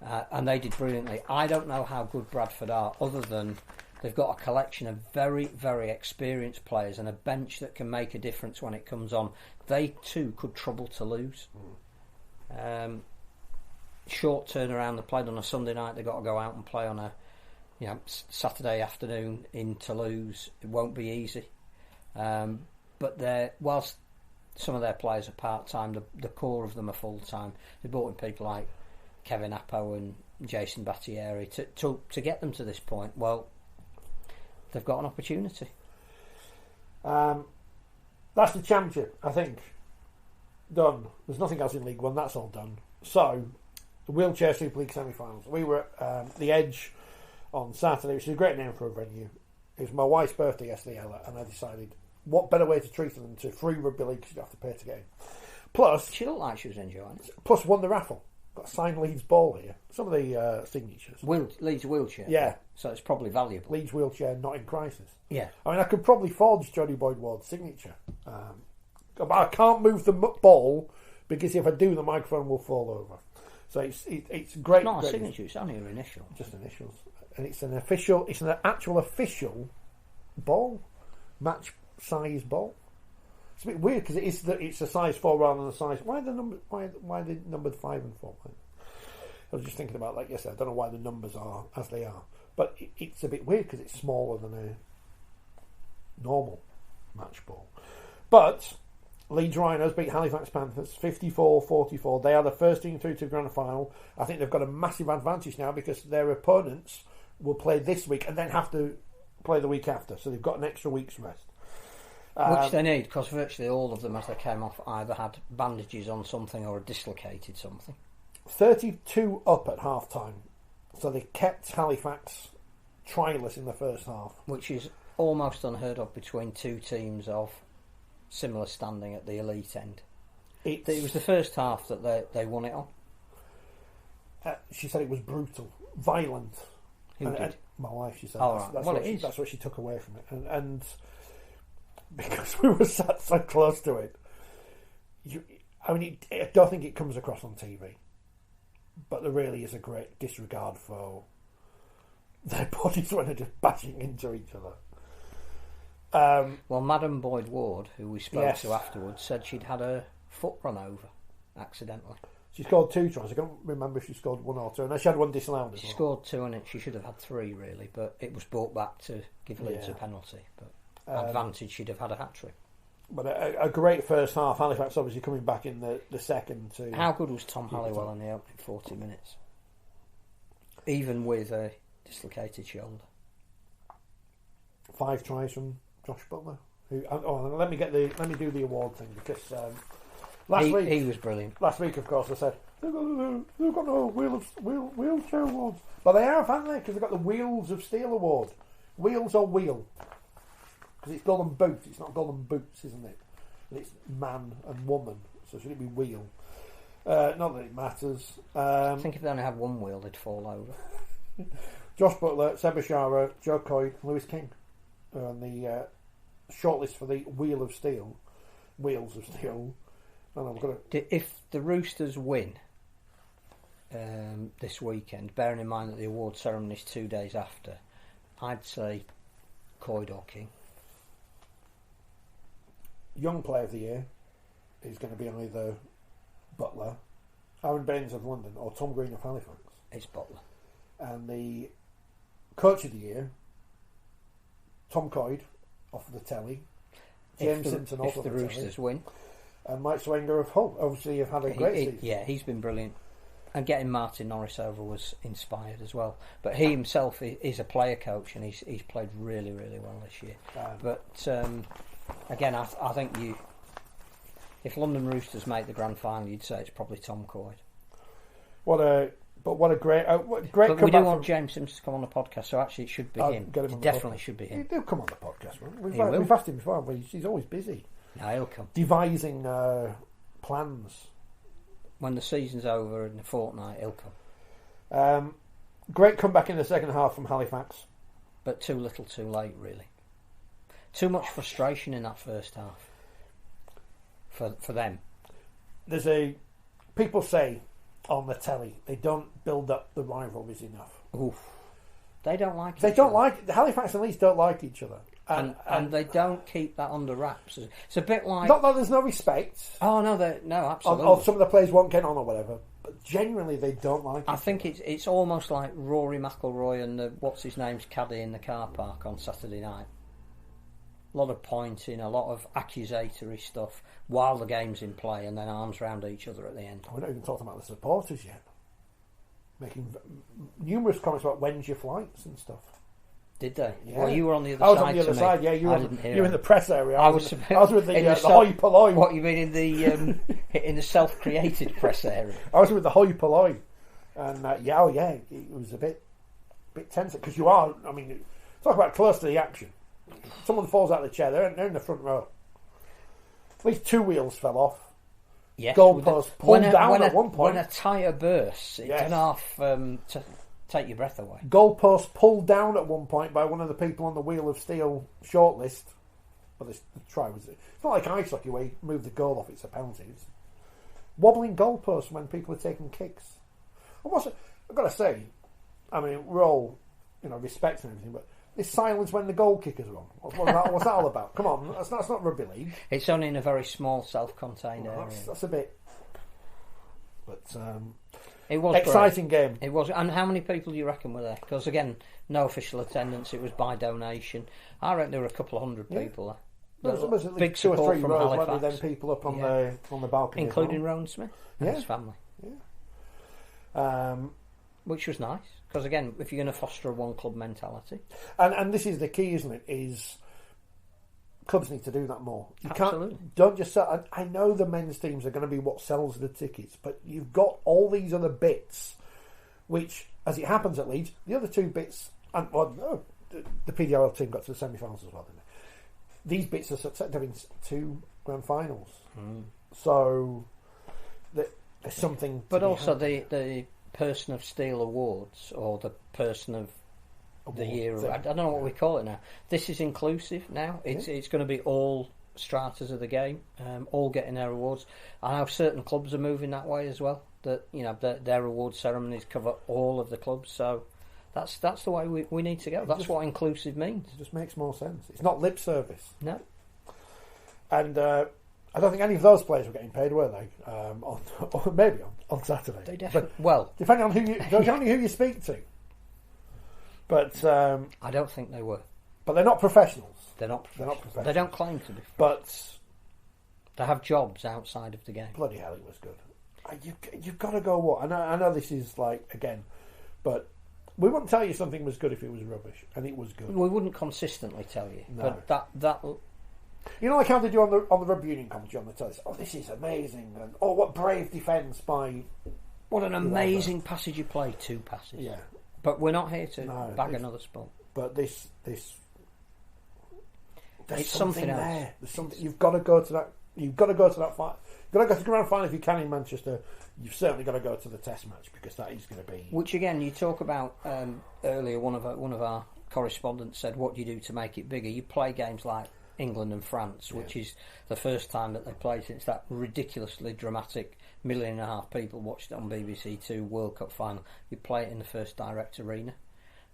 and they did brilliantly. I don't know how good Bradford are, other than they've got a collection of very, very experienced players and a bench that can make a difference when it comes on. They too could trouble to lose. Short turnaround. They played on a Sunday night. They've got to go out and play on a Saturday afternoon in Toulouse. It won't be easy. But whilst some of their players are part-time, the core of them are full-time. They brought in people like Kevin Appo and Jason Battieri to get them to this point. Well, they've got an opportunity. That's the championship, I think. Done. There's nothing else in League One. That's all done. So, the Wheelchair Super League semi-finals. We were at the Edge on Saturday, which is a great name for a venue. It was my wife's birthday yesterday, Ella, and I decided what better way to treat her than to free rugby league because you have to pay to get in. Plus, she looked like she was enjoying it. Plus, won the raffle. Got a signed Leeds ball here. Some of the signatures. Leeds wheelchair. Yeah. So it's probably valuable. Leeds wheelchair, not in crisis. Yeah. I mean, I could probably forge Johnny Boyd Ward's signature. But I can't move the ball because if I do, the microphone will fall over. So it's great. It's not a signature. It's only her initial. Just initials, and it's an official. It's an actual official ball, match size ball. It's a bit weird because it's a size 4 rather than a size. Why the numbered 5 and 4? I was just thinking about that yesterday. I don't know why the numbers are as they are, but it's a bit weird because it's smaller than a normal match ball. But Leeds Rhinos beat Halifax Panthers 54-44. They are the first team through to the grand final. I think they've got a massive advantage now because their opponents will play this week and then have to play the week after. So they've got an extra week's rest. Which they need, because virtually all of them, as they came off, either had bandages on something or dislocated something. 32 up at half time. So they kept Halifax trialless in the first half. Which is almost unheard of between two teams of similar standing at the elite end. It was the first half that they won it on. She said it was brutal, violent. Who did? My wife, she said. Oh, That's what she took away from it. And because we were sat so close to it, I don't think it comes across on TV. but there really is a great disregard for their bodies when they're just bashing into each other. Well, Madam Boyd Ward, who we spoke Yes. to afterwards, said she'd had her foot run over accidentally. She scored 2 tries. I can't remember if she scored 1 or 2. And she had 1 disallowed as She well. scored 2 and she should have had 3 really, but it was brought back to give Leeds a penalty. But advantage, she'd have had a hat-trick. But a great first half. Halifax obviously coming back in the second to... How good was Tom Halliwell in the opening 40 minutes? Even with a dislocated shoulder. 5 tries from Josh Butler. Let me do the award thing because last week he was brilliant. Last week, of course, I said they've got no wheelchair awards, but they have, haven't they? Because they've got the Wheels of Steel award. Wheels or wheel? Because it's golden boots. It's not golden boots, isn't it? And it's man and woman, so should it be wheel? Not that it matters. I think if they only had one wheel, they'd fall over. Josh Butler, Seb Bashara, Joe Coyd, Lewis King are on the shortlist for the Wheels of Steel. If the Roosters win this weekend, bearing in mind that the award ceremony is 2 days after, I'd say Coyd or King. Young Player of the Year is going to be either Butler, Aaron Baines of London, or Tom Green of Halifax. It's Butler. And the Coach of the Year, Tom Coyd off the telly, James Simpson off the the Roosters telly, win, and Mike Swenger of Hull. Obviously, have had a great season. Yeah, he's been brilliant. And getting Martin Norris over was inspired as well. But he himself is a player coach, and he's played really, really well this year. But again, I think if London Roosters make the grand final, you'd say it's probably Tom Coyd. What a great But comeback. we do want James Simpson to come on the podcast, so actually it should be him. It definitely should be him. He'll come on the podcast. We've will. asked him before, but he's always busy. No, he'll come. Devising plans. When the season's over in a fortnight, he'll come. Great comeback in the second half from Halifax. But too little too late, really. Too much frustration in that first half. For them. People say on the telly they don't build up the rivalries enough. Oof. They don't like They each don't other. like Halifax and Leeds don't like each other. And they don't keep that under wraps. It's a bit like... Not that there's no respect. Oh, no, absolutely. Or some of the players won't get on or whatever. But generally they don't like I think it's almost like Rory McIlroy and what's-his-name's caddy in the car park on Saturday night. A lot of pointing, a lot of accusatory stuff while the game's in play, and then arms round each other at the end. We're not even talking about the supporters yet. Making numerous comments about when's your flights and stuff. Did they? Yeah. Well, you were on the other I was side. on the other to side. me. Yeah, you I were. didn't hear You were in it. the press area. I was with the hoi polloi. What you mean in the in the self-created press area? I was with the hoi polloi, and it was a bit tense because you are. I mean, talk about close to the action. Someone falls out of the chair. They're in the front row. At least 2 wheels fell off. Yes, Goalpost pulled down at one point. When a tyre bursts, it's enough to take your breath away. Goalpost pulled down at one point by one of the people on the Wheel of Steel shortlist. But the try was... It's not like ice hockey where you move the goal off, it's a penalty. It's wobbling goalposts when people are taking kicks. I've got to say, I mean, we're all, respect and everything, but this silence when the goal kickers are on. What's that all about? Come on, that's not rugby league. It's only in a very small, self-contained area. That's a bit... But it was exciting great. game. It was. And how many people do you reckon were there? Because again, no official attendance. It was by donation. I reckon there were a couple of hundred people there. There was at least big 2 or 3 from rows, Halifax. weren't there, then people up on the balcony, including Rowan Smith and his family. Yeah. Which was nice because again, if you're going to foster a one club mentality, and this is the key, isn't it? Is clubs need to do that more. You Absolutely. Don't just sell. I know the men's teams are going to be what sells the tickets, but you've got all these other bits, which, as it happens at Leeds, the other 2 bits, and the PDRL team got to the semi-finals as well, didn't they? These bits are success. They're in 2 grand finals, so there's something. But also the Person of Steel Awards or the Person of the Year. I don't know what we call it now. This is inclusive now. It's going to be all stratas of the game, all getting their awards. I know certain clubs are moving that way as well. That their award ceremonies cover all of the clubs. So that's the way we need to go. That's what inclusive means. It just makes more sense. It's not lip service. No. And I don't think any of those players were getting paid, were they? Or maybe on Saturday. They definitely. Depending on who you speak to. But I don't think they were. But they're not professionals. They're not professionals. They don't claim to be. But they have jobs outside of the game. Bloody hell, it was good. You've got to go what? I know this is like again, but we wouldn't tell you something was good if it was rubbish, and it was good. We wouldn't consistently tell you. No. But that. You know, like how they do on the rugby union commentary on the telly. Oh, this is amazing, and oh, what brave defence by. What an amazing passage of play, 2 passes. Yeah. But we're not here to bag another spot. But there's it's something else. There. There's something. You've got to go to that. You've got to go to that fight. You've got to go to the grand final if you can in Manchester. You've certainly got to go to the Test match because that is going to be. Which again, you talk about earlier. One of our correspondents said, "What do you do to make it bigger?" You play games like England and France, which is the first time that they played since that ridiculously dramatic 1.5 million people watched it on BBC Two World Cup final. You play it in the first direct arena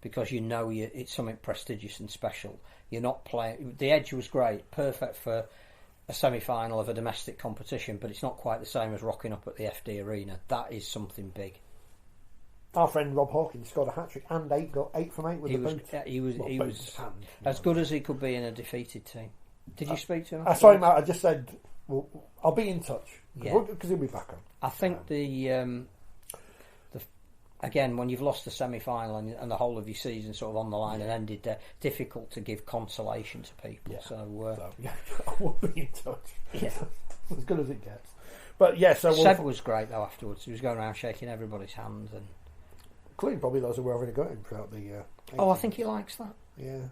because you know it's something prestigious and special. You're not playing. The Edge was great, perfect for a semi-final of a domestic competition, but it's not quite the same as rocking up at the FD Arena. That is something big. Our friend Rob Hawkins scored a hat-trick and 8 from 8 with the boot. He was as good as he could be in a defeated team. Did you speak to him? I saw him out. I just said, well, I'll be in touch. Yeah. Because he'll be back on. I think again, when you've lost the semi-final and the whole of your season sort of on the line and ended there, difficult to give consolation to people. Yeah. So I will be in touch. Yeah. As good as it gets. But yeah, so Seb was great though afterwards. He was going around shaking everybody's hands and including probably those who were having a go at him throughout the. I think he likes that. Yeah.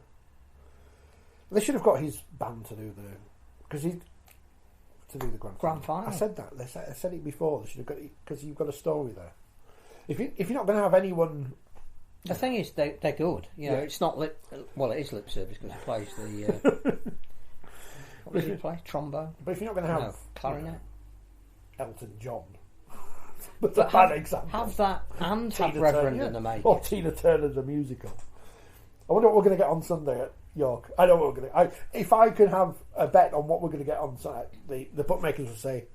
They should have got his band to do the grand final. I said that. I said it before. They should have got it because you've got a story there. If you're not going to have anyone. The thing is, they're good. You know, it's not lip. Well, it is lip service because he plays the. What does he play? Trombone. But if you're not going to have clarinet, Elton John. But a bad example. Have that and have Reverend in the making. Or Tina Turner the musical. I wonder what we're going to get on Sunday at York. I know what we're going to. If I could have a bet on what we're going to get on Sunday, the bookmakers would say.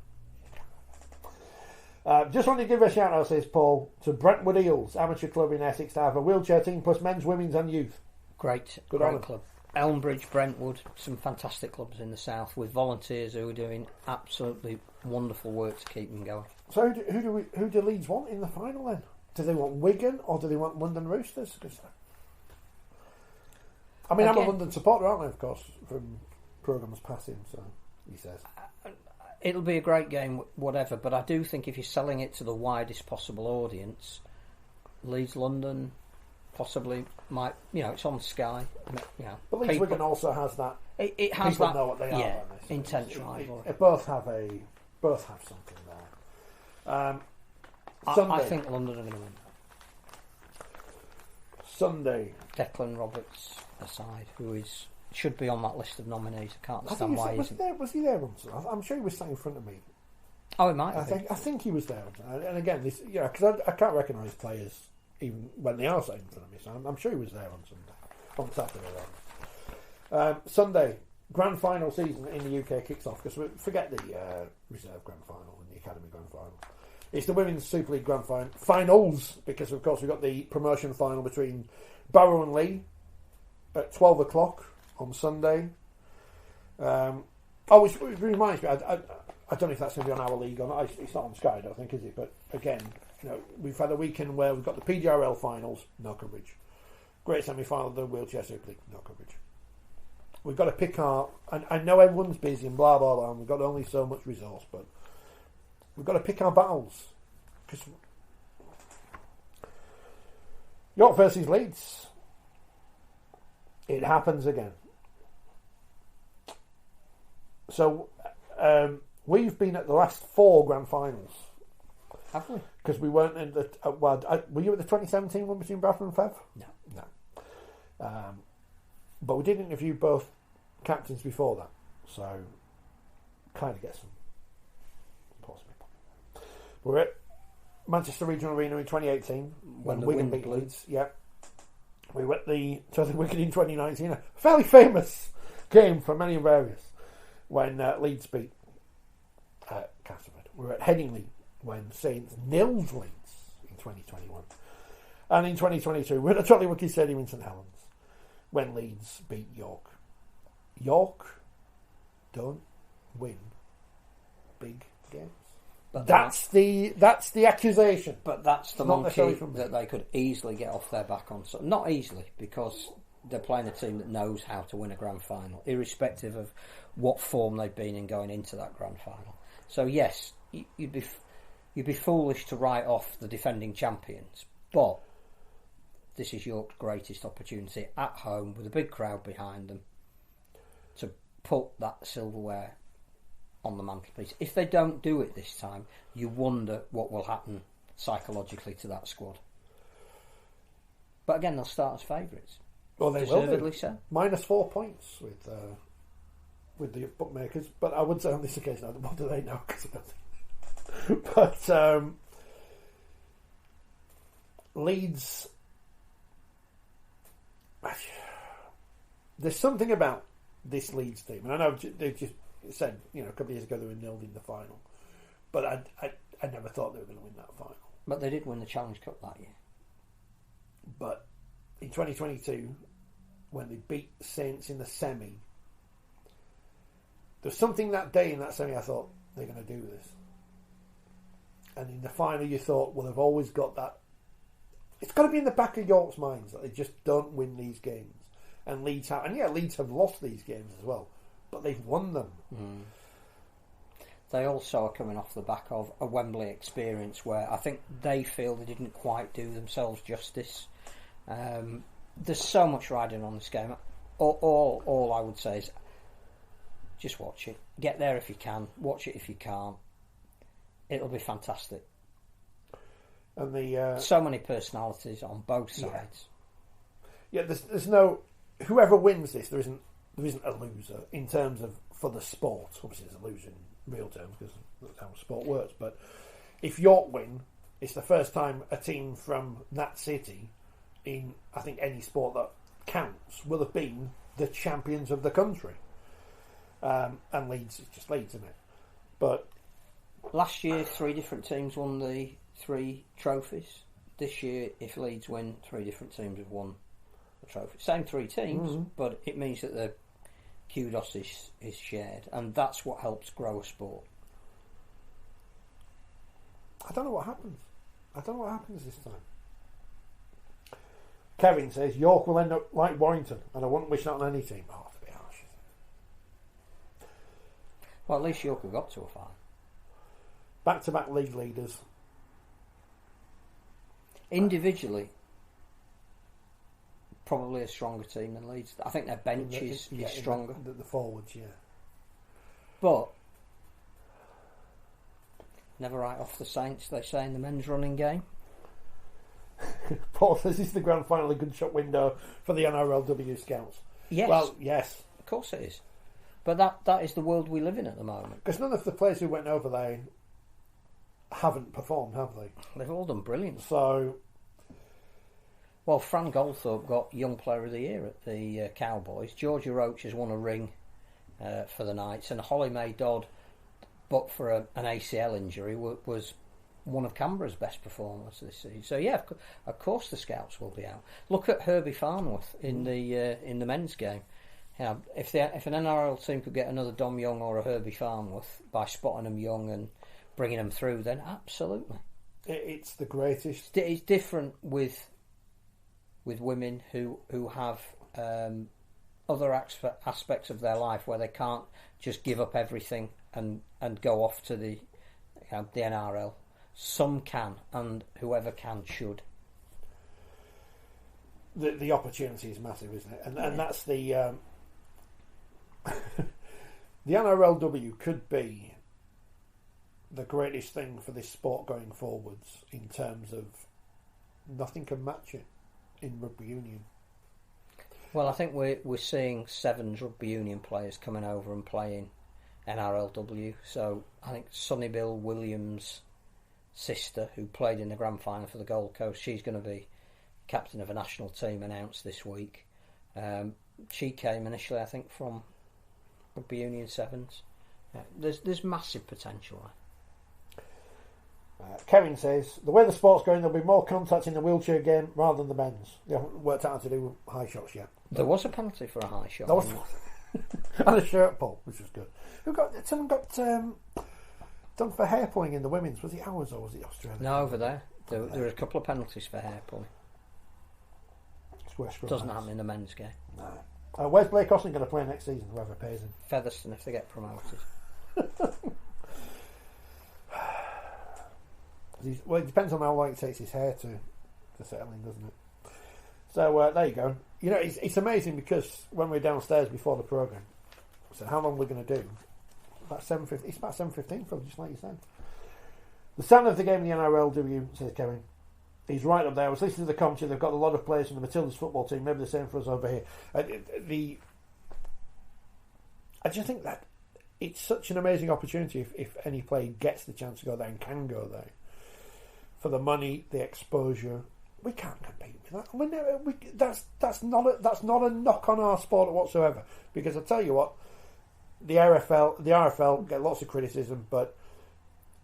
Just wanted to give a shout out, says Paul, to Brentwood Eels, amateur club in Essex, to have a wheelchair team plus men's, women's, and youth. Great club. Elmbridge, Brentwood, some fantastic clubs in the south with volunteers who are doing absolutely wonderful work to keep them going. So who do Leeds want in the final then? Do they want Wigan or do they want London Roosters? I mean, I'm a London supporter, aren't I, of course, from programmes passing, so he says. It'll be a great game, whatever, but I do think if you're selling it to the widest possible audience, Leeds, London, possibly might, it's on Sky. But Leeds Wigan also has that. It has people that. Know what they are. Intense rivalry. Both have something there. Sunday. I think London are going to win. Sunday. Declan Roberts aside, who should be on that list of nominees. I can't understand why he isn't. Was he there once? I'm sure he was sat in front of me. Oh, he might. I think he was there. And again, this, because I can't recognise players even when they are sat in front of me. So I'm sure he was there on Saturday. Then. Sunday, grand final season in the UK kicks off because forget the reserve grand final and the academy grand final. It's the Women's Super League grand finals because of course we've got the promotion final between Barrow and Lee at 12 o'clock on Sunday. Which reminds me, I don't know if that's going to be on our league or not. It's not on Sky, I don't think, is it? But again, we've had a weekend where we've got the PGRL finals, no coverage. Great semi-final of the Wheelchair Super League, no coverage. We've got to pick our. And I know everyone's busy and blah blah blah, and we've got only so much resource, but we've got to pick our battles because York versus Leeds. It happens again. So we've been at the last 4 grand finals. Have we? Because we weren't in the. Were you at the 2017 one between Bradford and Fev? No. But we did interview both captains before that. So kind of get some possibly. We're at Manchester Regional Arena in 2018 when Wigan beat Leeds. Yeah, we were at the Wigan in 2019. A fairly famous game for many and various when Leeds beat Castleford. We were at Headingley when Saints nilled Leeds in 2021, and in 2022 we're at Totally Wicked Stadium in St Helens when Leeds beat York. York don't win big games. But that's the accusation. But that's the monkey that they could easily get off their back on. So not easily, because they're playing a team that knows how to win a grand final, irrespective of what form they've been in going into that grand final. So yes, you'd be foolish to write off the defending champions, but this is York's greatest opportunity at home with a big crowd behind them to put that silverware on the mantelpiece. If they don't do it this time, you wonder what will happen psychologically to that squad. But again, they'll start as favourites. Well, they deservedly will do. So. -4 points with the bookmakers, but I would say on this occasion, what do they know? But Leeds, there's something about this Leeds team, and I know they've just said, a couple of years ago they were nilled in the final, but I never thought they were going to win that final. But they did win the Challenge Cup that year. But in 2022, when they beat Saints in the semi, there's something that day in that semi I thought, they're going to do this. And in the final you thought, well, they've always got that. It's got to be in the back of York's minds that they just don't win these games. And Leeds have, Leeds have lost these games as well, but they've won them. Mm. They also are coming off the back of a Wembley experience where I think they feel they didn't quite do themselves justice. There's so much riding on this game. All I would say is just watch it. Get there if you can. Watch it if you can't. It'll be fantastic. And so many personalities on both sides. Yeah, there's no. Whoever wins this, there isn't a loser in terms of for the sport. Obviously, there's a loser in real terms because that's how sport works. But if York win, it's the first time a team from that city, in I think any sport that counts, will have been the champions of the country. And Leeds, it's just Leeds, isn't it? But last year, 3 different teams won the 3 trophies. This year, if Leeds win, 3 different teams have won the trophy. Same 3 teams, but it means that the kudos is shared, and that's what helps grow a sport. I don't know what happens. This time. Kevin says York will end up like Warrington, and I wouldn't wish that on any team. Oh, to be harsh. Well, at least York have got to a final. Back-to-back league leaders. Individually, probably a stronger team than Leeds. I think their bench is stronger. The forwards, yeah. But never write off the Saints, they say in the men's running game. Paul says this is the grand final, a good shot window for the NRLW scouts. Yes. Well, yes. Of course it is. But that is the world we live in at the moment. Because none of the players who went over there haven't performed, have they? They've all done brilliant. So, well, Fran Goldthorpe got Young Player of the Year at the Cowboys. Georgia Roach has won a ring for the Knights, and Holly May Dodd, but for an ACL injury, was one of Canberra's best performers this season. So yeah, of course the scouts will be out. Look at Herbie Farnworth in the men's game. You know, if an NRL team could get another Dom Young or a Herbie Farnworth by spotting them young and bringing them through, then absolutely. It's the greatest. It's different with women who have other aspects of their life where they can't just give up everything and go off to the NRL. Some can, and whoever can should. The opportunity is massive, isn't it? And that's the the NRLW could be the greatest thing for this sport going forwards in terms of nothing can match it in rugby union. Well, I think we're seeing Sevens rugby union players coming over and playing NRLW. So I think Sonny Bill Williams' sister, who played in the grand final for the Gold Coast, she's going to be captain of a national team, announced this week. She came initially, I think, from Rugby Union Sevens. Yeah, there's massive potential there. Kevin says, the way the sport's going, there'll be more contact in the wheelchair game rather than the men's. They haven't worked out how to do high shots yet. There was a penalty for a high shot. There was and a shirt pull, which was good. Someone got done for hair pulling in the women's. Was it ours or was it Australia? No, over there. There were a couple of penalties for hair pulling. Doesn't happen in the men's game. No. Where's Blake Austin going to play next season, whoever pays him? Featherstone, if they get promoted. Well, it depends on how long it takes his hair to settle in, doesn't it? So there you go. You know, it's amazing because when we're downstairs before the programme, I said, how long are we going to do? About 7:15. It's about 7:15, probably, just like you said. The sound of the game in the NRLW, says Kevin. He's right up there. I was listening to the commentary. They've got a lot of players from the Matildas football team. Maybe the same for us over here. I just think that it's such an amazing opportunity if any player gets the chance to go there and can go there. For the money, the exposure, we can't compete with that. That's not a knock on our sport whatsoever. Because I tell you what, the RFL get lots of criticism, but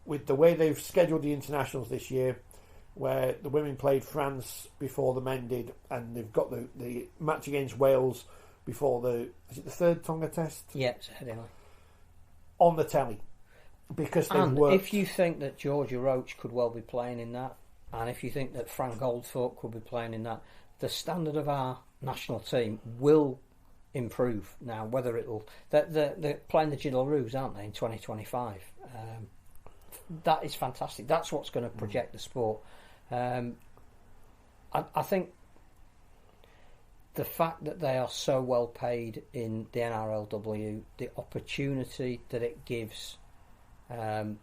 with the way they've scheduled the internationals this year, where the women played France before the men did, and they've got the match against Wales before the third Tonga Test? Yeah, it's anyway. On the telly. Because they've worked. If you think that Georgia Roach could well be playing in that, and if you think that Frank Goldthorpe could be playing in that, the standard of our national team will improve now. Whether it'll... They're playing the Jiddle-Roos, aren't they, in 2025? That is fantastic. That's what's going to project the sport. I think the fact that they are so well paid in the NRLW, the opportunity that it gives... the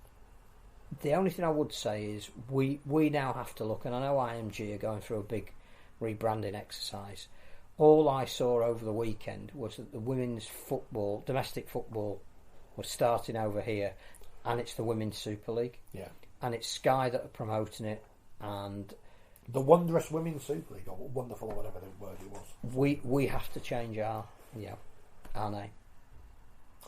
only thing I would say is we now have to look, and I know IMG are going through a big rebranding exercise. All I saw over the weekend was that the women's football, domestic football, was starting over here, and it's the Women's Super League. Yeah. And it's Sky that are promoting it, and the wondrous Women's Super League, or wonderful, or whatever the word it was. We have to change our name.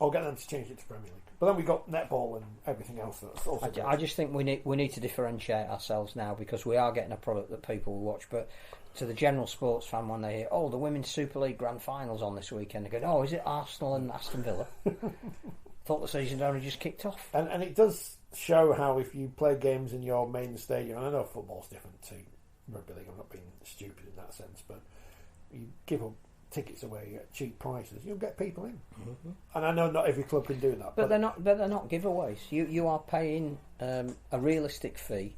I'll get them to change it to Premier League. But then we got netball and everything else. That's also I just think we need to differentiate ourselves now, because we are getting a product that people will watch. But to the general sports fan, when they hear, the Women's Super League Grand Finals on this weekend, they go, is it Arsenal and Aston Villa? Thought the season's only just kicked off. And it does show how if you play games in your main stadium, and I know football's different to rugby league, I'm not being stupid in that sense, but you give up tickets away at cheap prices, you'll get people in. Mm-hmm. And I know not every club can do that, but they're not giveaways. You are paying a realistic fee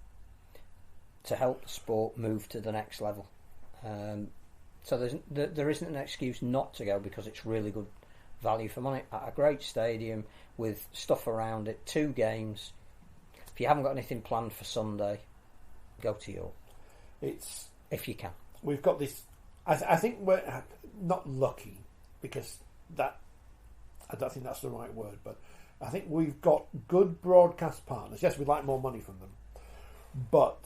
to help the sport move to the next level. So there isn't an excuse not to go, because it's really good value for money at a great stadium with stuff around it. 2 games. If you haven't got anything planned for Sunday, go to York. If you can. We've got this. I think we're not lucky, because I don't think that's the right word, but I think we've got good broadcast partners. Yes, we'd like more money from them, but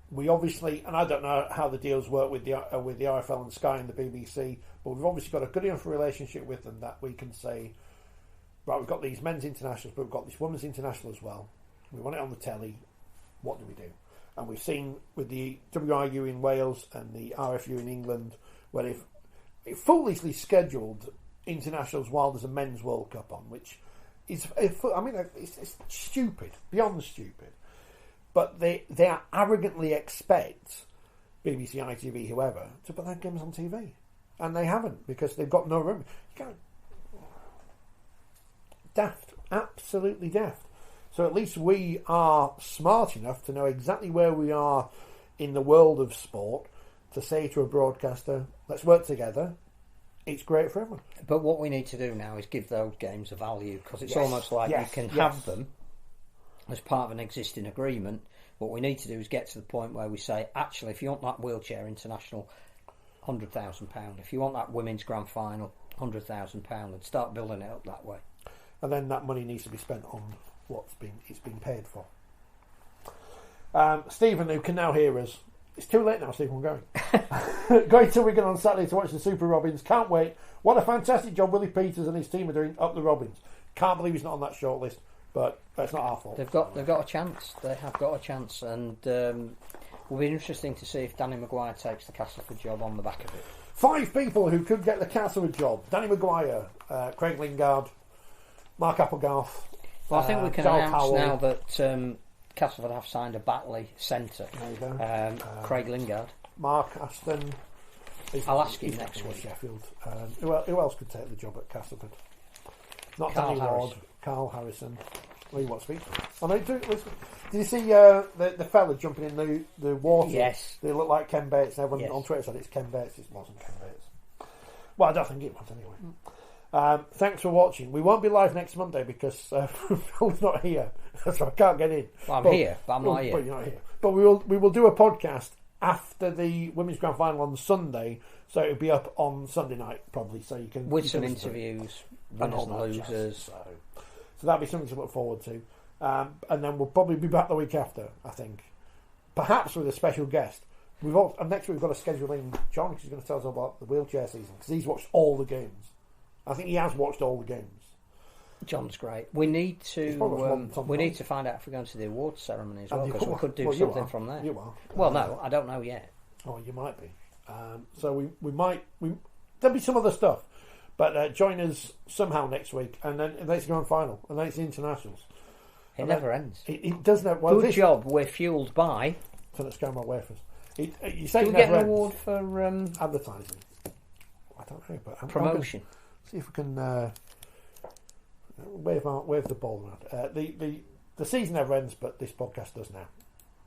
we obviously, and I don't know how the deals work with the RFL and Sky and the BBC, but we've obviously got a good enough relationship with them that we can say, right, we've got these men's internationals, but we've got this women's international as well. We want it on the telly. What do we do? And we've seen with the WRU in Wales and the RFU in England, where they've foolishly scheduled internationals while there's a men's World Cup on, which is, it's stupid, beyond stupid. But they arrogantly expect BBC, ITV, whoever, to put their games on TV. And they haven't, because they've got no room. You can't... Daft. Absolutely daft. So at least we are smart enough to know exactly where we are in the world of sport to say to a broadcaster, let's work together. It's great for everyone. But what we need to do now is give those games a value, because it's almost like you can have them as part of an existing agreement. What we need to do is get to the point where we say, actually, if you want that wheelchair international, £100,000. If you want that women's grand final, £100,000, and start building it up that way. and then that money needs to be spent on it's been paid for. Stephen, who can now hear us, it's too late now, Stephen, we're going. Going to Wigan on Saturday to watch the Super Robins. Can't wait. What a fantastic job Willie Peters and his team are doing up the Robins. Can't believe he's not on that shortlist, but that's not our fault. They've got a chance. They have got a chance, and will be interesting to see if Danny Maguire takes the Castleford job on the back of it. 5 people who could get the Castleford job: Danny Maguire, Craig Lingard, Mark Applegarth. Well, I think we can Joel announce Powell. Now that Castleford have signed a Batley centre. There you go. Craig Lingard. Mark Aston. I'll ask him He's next not week. Who else could take the job at Castleford? Not Carl Danny Ward. Harrison. Carl Harrison. Well, you want to speak? Oh, no, did you see the fella jumping in the water? Yes. They look like Ken Bates. Everyone Yes. on Twitter said it's Ken Bates. It wasn't Ken Bates. Well, I don't think it was anyway. Thanks for watching. We won't be live next Monday because Phil's not here, so I can't get in. Well, I'm here, but I'm not here. But you're not here. But we will do a podcast after the women's grand final on Sunday, so it'll be up on Sunday night probably. So you can With some interviews, winners and all that jazz. losers. So that'll be something to look forward to. And then we'll probably be back the week after, I think. Perhaps with a special guest. And next week we've got to schedule in John, because he's going to tell us about the wheelchair season, because he's watched all the games. I think he has watched all the games. John's great. We need to find out if we're going to the awards ceremony as well, because we could do something from there. You are. Well, no, I don't know yet. Oh, you might be. So we might. There'll be some other stuff, but join us somehow next week, and then it's grand final, and then it's the internationals. It never ends. It does never. Well, Good job. We're fueled by. So let's go my wafers. You say Do it we get never an ends. award for Advertising? I don't know, but promotion? See if we can wave the ball around. The season never ends, but this podcast does now.